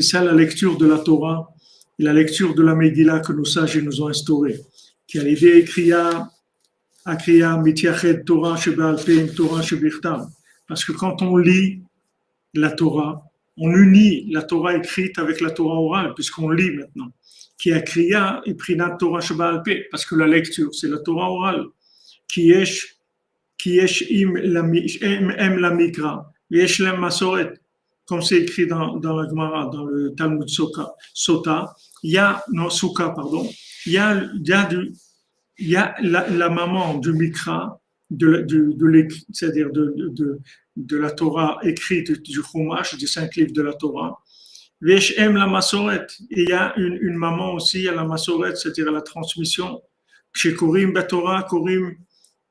ça la lecture de la Torah et la lecture de la Megillah que nos sages nous ont instauré. Parce que quand on lit la Torah, on unit la Torah écrite avec la Torah orale, puisqu'on lit maintenant. Qui a kriya et prinat Torah sheba'al peh, parce que la lecture, c'est la Torah orale. Qui yesh im la mikra, yesh lem masoret, comme c'est écrit dans la Gemara, dans le Talmud Sota, il y a la maman du Mikra, c'est-à-dire de la Torah écrite du Chumash, des 5 livres de la Torah. Veshem la Masoret, et il y a une maman aussi, il y a la Masoret, c'est-à-dire la transmission. Chez Korim Batora, Korim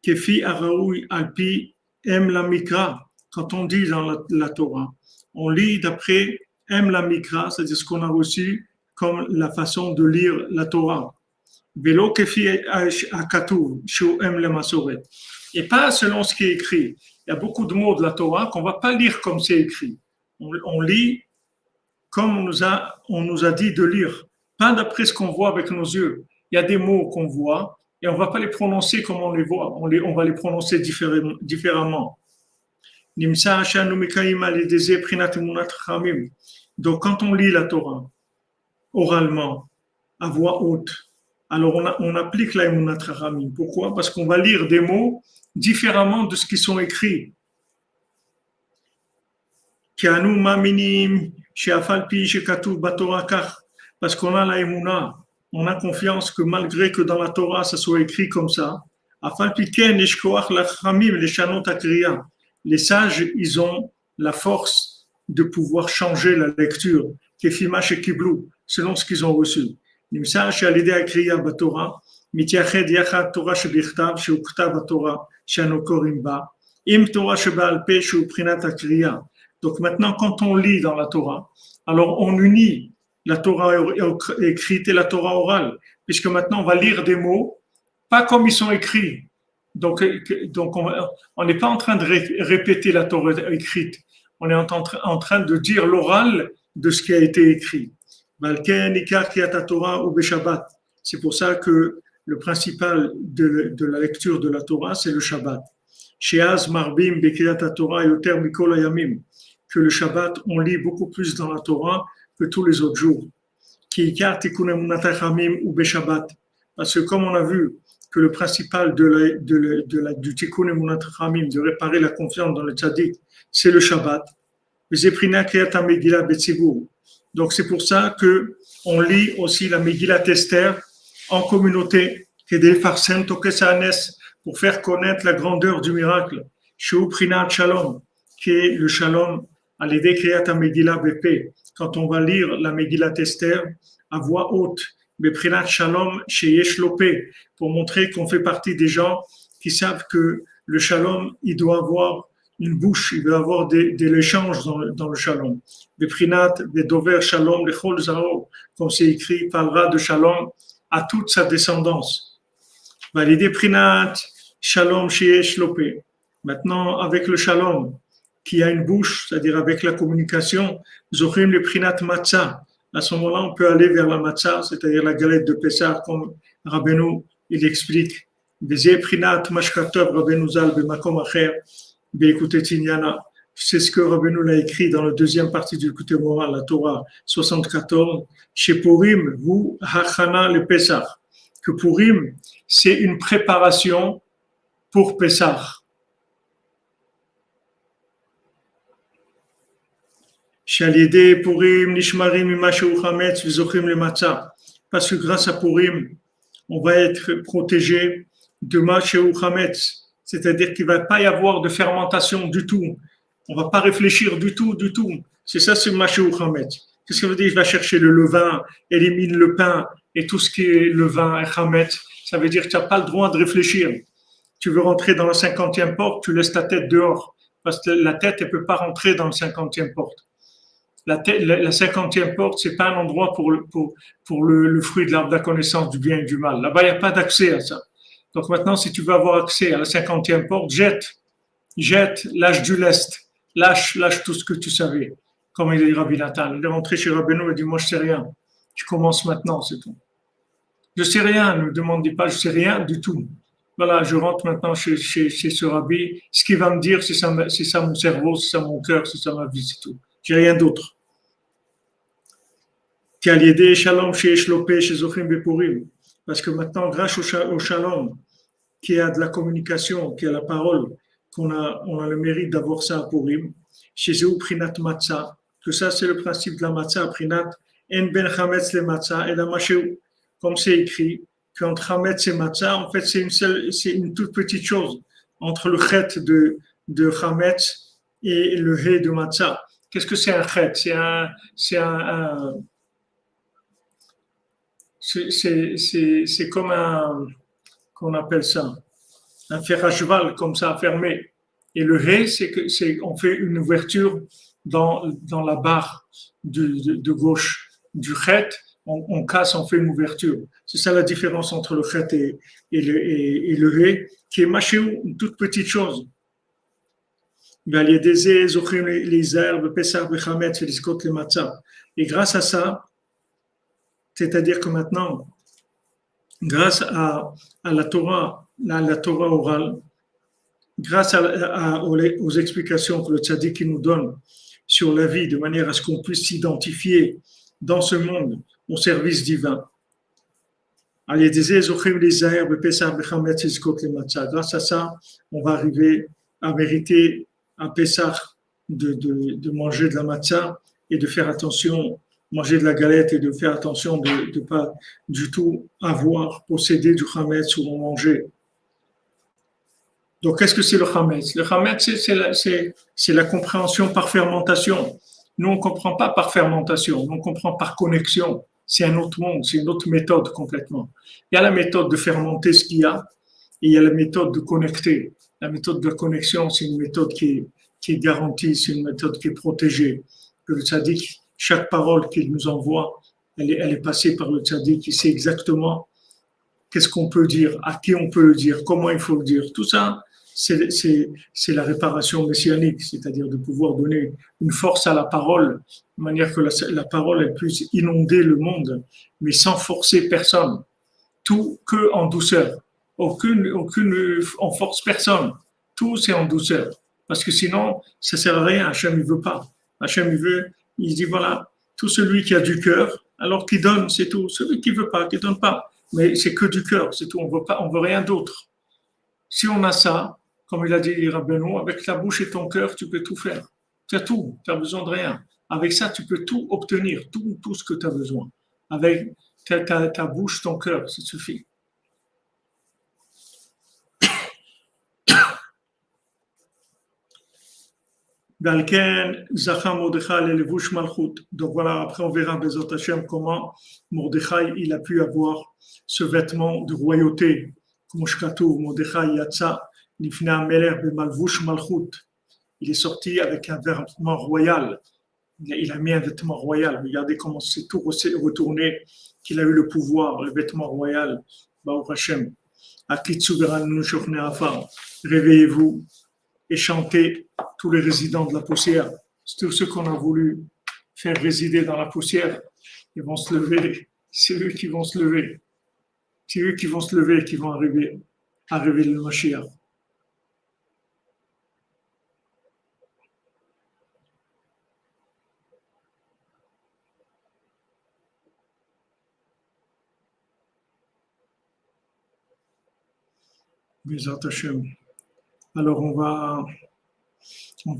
Kefi Araoui Alpi Em la Mikra, quand on dit dans la Torah, on lit d'après Em la Mikra, c'est-à-dire ce qu'on a reçu comme la façon de lire la Torah. Velo Kefi Akatu, Shu Em le Masoret. Et pas selon ce qui est écrit. Il y a beaucoup de mots de la Torah qu'on ne va pas lire comme c'est écrit. On lit comme on nous a dit de lire, pas d'après ce qu'on voit avec nos yeux. Il y a des mots qu'on voit et on ne va pas les prononcer comme on les voit, on va les prononcer différemment. Donc quand on lit la Torah oralement, à voix haute, alors on applique la Emunat Chachamim. Pourquoi? Parce qu'on va lire des mots différemment de ce qui sont écrits. Parce qu'on a la Emunah, on a confiance que malgré que dans la Torah ça soit écrit comme ça, les sages, ils ont la force de pouvoir changer la lecture, selon ce qu'ils ont reçu. Donc maintenant, quand on lit dans la Torah, alors on unit la Torah écrite et la Torah orale, puisque maintenant on va lire des mots, pas comme ils sont écrits. Donc on n'est pas en train de répéter la Torah écrite, on est en train de dire l'oral de ce qui a été écrit. C'est pour ça que le principal de la lecture de la Torah, c'est le Shabbat. Sheaz marbim bekriyat Torah yoter mikol hayamim, que le Shabbat, on lit beaucoup plus dans la Torah que tous les autres jours. Ki ikar tikkun emunat hachamim ou beshabbat, parce que comme on a vu que le principal du tikkun emunat hachamim, de réparer la confiance dans le tzaddik, c'est le Shabbat. Donc c'est pour ça que on lit aussi la Megillat Esther en communauté, pour faire connaître la grandeur du miracle, Shalom, qui est le Shalom, à l'idée Kriyat Megillah BP. Quand on va lire la Megillat Esther à voix haute, Beprinat Shalom Sheyesh Lopé, pour montrer qu'on fait partie des gens qui savent que le Shalom, il doit avoir une bouche, il doit avoir de l'échange dans le Shalom. Beprinat Bedover Shalom Lechol Zaro, comme c'est écrit, parlera de Shalom à toute sa descendance. Validé Prinat Shalom Sheyesh Lopé. Maintenant, avec le Shalom, qui a une bouche, c'est-à-dire avec la communication, Zochim le Prinat Matzah. À ce moment-là, on peut aller vers la Matzah, c'est-à-dire la galette de Pessah, comme Rabbeinu, il explique. Bezeh Prinat Mashkatov Rabbeinu Zal Bemakom Acher Be'ekutet Inyana. C'est ce que Rabbeinu l'a écrit dans la deuxième partie du Likutei Moharan, la Torah 74. Chez Purim, vous Hachana le Pessah. Que Purim, c'est une préparation pour Pessah. Parce que grâce à Purim, on va être protégé de Masheu Chametz, c'est-à-dire qu'il ne va pas y avoir de fermentation du tout. On ne va pas réfléchir du tout. C'est ça, c'est Masheu Chametz. Qu'est-ce que ça veut dire? Il va chercher le levain, élimine le pain et tout ce qui est levain et Chametz. Ça veut dire que tu n'as pas le droit de réfléchir. Tu veux rentrer dans la 50e porte, tu laisses ta tête dehors, parce que la tête, elle ne peut pas rentrer dans la 50e porte. La 50e porte, c'est pas un endroit pour le fruit de l'arbre de la connaissance du bien et du mal. Là-bas, il n'y a pas d'accès à ça. Donc maintenant, si tu veux avoir accès à la 50e porte, jette, lâche du lest, lâche tout ce que tu savais. Comme il dit Rabbi Nathan. Il est rentré chez Rabbeinu et dit, moi je sais rien. Tu commences maintenant, c'est tout. Je sais rien, ne me demandez pas, je sais rien du tout. Voilà, je rentre maintenant chez ce Rabbi. Ce qu'il va me dire, c'est ça mon cerveau, c'est ça mon cœur, c'est ça ma vie, c'est tout. J'ai rien d'autre. Parce que maintenant, grâce au shalom, qui a de la communication, qui a la parole, on a le mérite d'avoir ça à Purim, chez eux, Prinat Matzah, que ça c'est le principe de la Matzah, Prinat, En Ben Chametz le Matzah et la Masheu, comme c'est écrit, qu'entre Chametz et Matzah, en fait, c'est une toute petite chose, entre le chet de Chametz et le he de Matzah. Qu'est-ce que c'est un chet? C'est comme qu'on appelle ça, un fer à cheval comme ça fermé. Et le hé, on fait une ouverture dans la barre de gauche du chet, on casse, on fait une ouverture. C'est ça la différence entre le chet et le hé, qui est machéou, une toute petite chose. Et grâce à ça, c'est-à-dire que maintenant, grâce à la Torah orale, grâce aux explications que le tzaddik nous donne sur la vie, de manière à ce qu'on puisse s'identifier dans ce monde au service divin. Grâce à ça, on va arriver à mériter à Pessah de manger de la matzah et de faire attention, manger de la galette et de faire attention de ne pas du tout posséder du chametz ou en manger. Donc, qu'est-ce que c'est le chametz? Le chametz, c'est la compréhension par fermentation. Nous, on ne comprend pas par fermentation, nous, on comprend par connexion. C'est un autre monde, c'est une autre méthode complètement. Il y a la méthode de fermenter ce qu'il y a, et il y a la méthode de connecter. La méthode de connexion, c'est une méthode qui est garantie, c'est une méthode qui est protégée. Le tzaddik, chaque parole qu'il nous envoie, elle est passée par le tzaddik, il sait exactement qu'est-ce qu'on peut dire, à qui on peut le dire, comment il faut le dire. Tout ça, c'est la réparation messianique, c'est-à-dire de pouvoir donner une force à la parole, de manière que la parole elle puisse inonder le monde, mais sans forcer personne. Tout que en douceur. On force personne. Tout c'est en douceur. Parce que sinon, ça ne sert à rien. Hachem, il veut pas. Hachem, il dit voilà, tout celui qui a du cœur, alors qu'il donne, c'est tout. Celui qui veut pas, qui donne pas. Mais c'est que du cœur, c'est tout. On veut pas, on veut rien d'autre. Si on a ça, comme il a dit Rabbeinu, avec ta bouche et ton cœur, tu peux tout faire. Tu as tout, tu n'as besoin de rien. Avec ça, tu peux tout obtenir, tout ce que tu as besoin. Avec ta bouche, ton cœur, ça suffit. Donc voilà, après on verra Bezat Hashem comment Mordechai il a pu avoir ce vêtement de royauté. Comme Mordechai Yatsa, Lifna Meler Bemalvush Malchut. Il est sorti avec un vêtement royal. Il a mis un vêtement royal. Regardez comment c'est tout retourné, qu'il a eu le pouvoir, le vêtement royal. Baruch Hashem. Réveillez-vous et chantez tous les résidents de la poussière. C'est tous ceux qu'on a voulu faire résider dans la poussière. Ils vont se lever. C'est eux qui vont se lever. C'est eux qui vont se lever et qui vont arriver le Mashiach. Bezat Hashem. Alors on va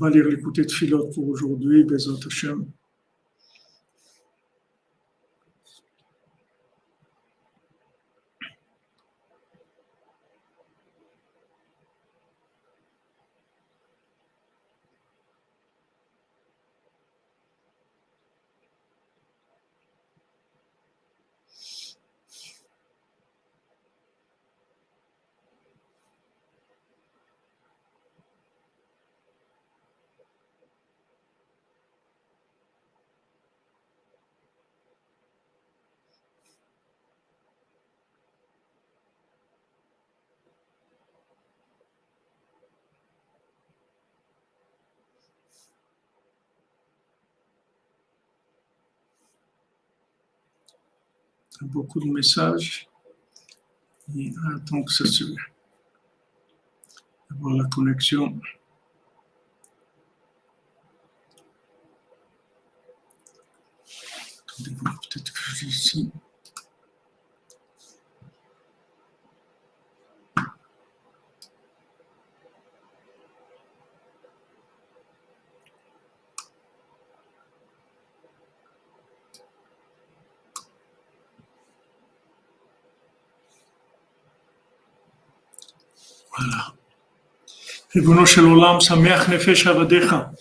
lire l'écouter de Philot pour aujourd'hui, Bezat Hashem. Beaucoup de messages. Et attends que ça se avoir la connexion. Attendez-vous, peut-être que je suis ici. Voilà. Ribono shel olam, sameach nefesh avadecha.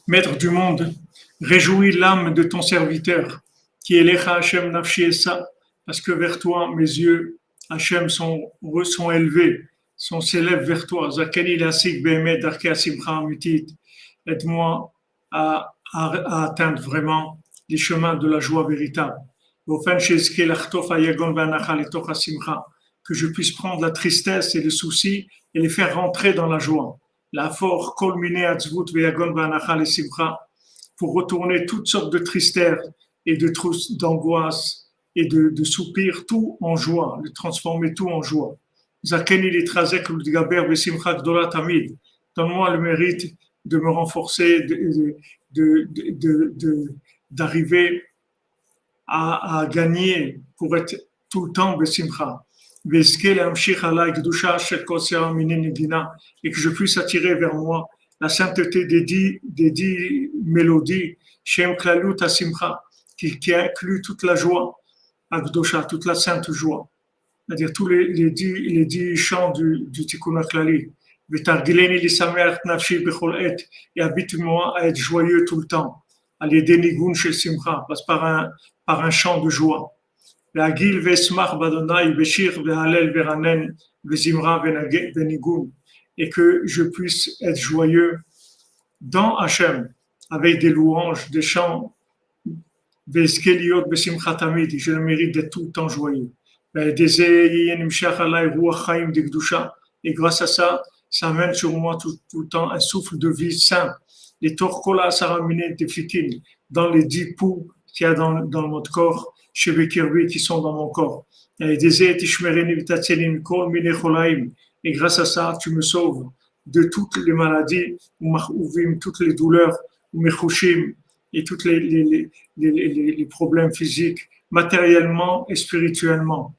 Maître du monde, réjouis l'âme de ton serviteur, qui est l'Echa Hashem nafshi esa, parce que vers toi, mes yeux, Hashem, sont élevés, s'élèvent vers toi. Zakani lasik behemet darkei hasimcha amitit. Aide-moi à atteindre vraiment les chemins de la joie véritable. Ofen shezke lachtof hayagon v'anacha letoch hasimcha. Que je puisse prendre la tristesse et le souci et les faire rentrer dans la joie. La force culminée à tzvut ve'yagon v'anacha le simcha, pour retourner toutes sortes de tristesse et d'angoisse et de soupirs, tout en joie, de transformer tout en joie. Zakeni litrazek l'udgaber ve'simcha gdola tamid. Donne-moi le mérite de me renforcer, d'arriver à gagner pour être tout le temps besimcha. Et que je puisse attirer vers moi la sainteté des dix mélodies, Shem Klalut Asimcha, qui inclut toute la joie, Akdosha, toute la sainte joie, c'est-à-dire tous les dix chants du Tikkun HaKlali. Et habite-moi à être joyeux tout le temps, à l'aider Nigun Shel Simcha, passe par un chant de joie. Et que je puisse être joyeux dans Hachem avec des louanges, des chants. Je le mérite d'être tout le temps joyeux. Et grâce à ça, ça amène sur moi tout le temps un souffle de vie sain. Les torkola saramine tefikin, dans les 10 poux qu'il y a dans notre corps, qui sont dans mon corps. Et grâce à ça, tu me sauves de toutes les maladies, toutes les douleurs, et tous les problèmes physiques, matériellement et spirituellement.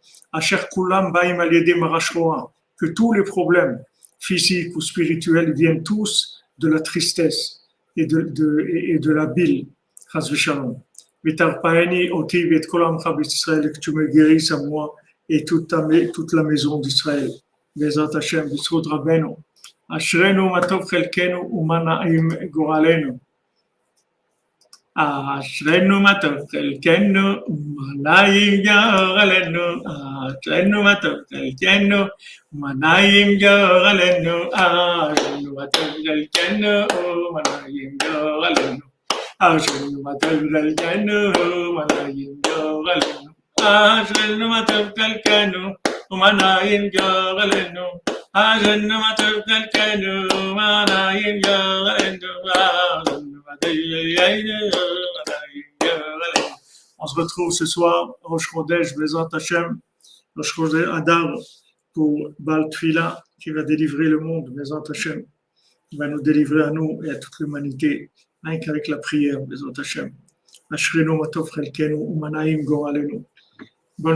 Que tous les problèmes physiques ou spirituels viennent tous de la tristesse et de la bile. Chas v'shalom. V'tarpaeni oti v'et kol amcha b'Israël, que tu me guérisses à moi et toute la maison d'Israël. Bezrat Hashem, b'zchut Rabbeinu. Ashrenu ma tov chelkenu u'ma na'im goralenu. אשרנו מה טוב חלקנו ומנעים גורלנו, אשרנו מה טוב חלקנו ומנעים גורלנו, אשרנו מה טוב חלקנו ומנעים גורלנו, אשרנו מה טוב חלקנו ומנעים גורלנו, אשרנו מה טוב חלקנו ומנעים גורלנו, אשרנו מה טוב חלקנו ומנעים גורלנו. On se retrouve ce soir, Rosh Chodesh, Bezat Hashem, Rosh Chodesh Adar, pour Baal Tfila, qui va délivrer le monde, Bezat Hashem. Il va nous délivrer à nous et à toute l'humanité, rien qu'avec la prière, Bezat Hashem. Ashrenu matov chelkenu, umanaim goralenu.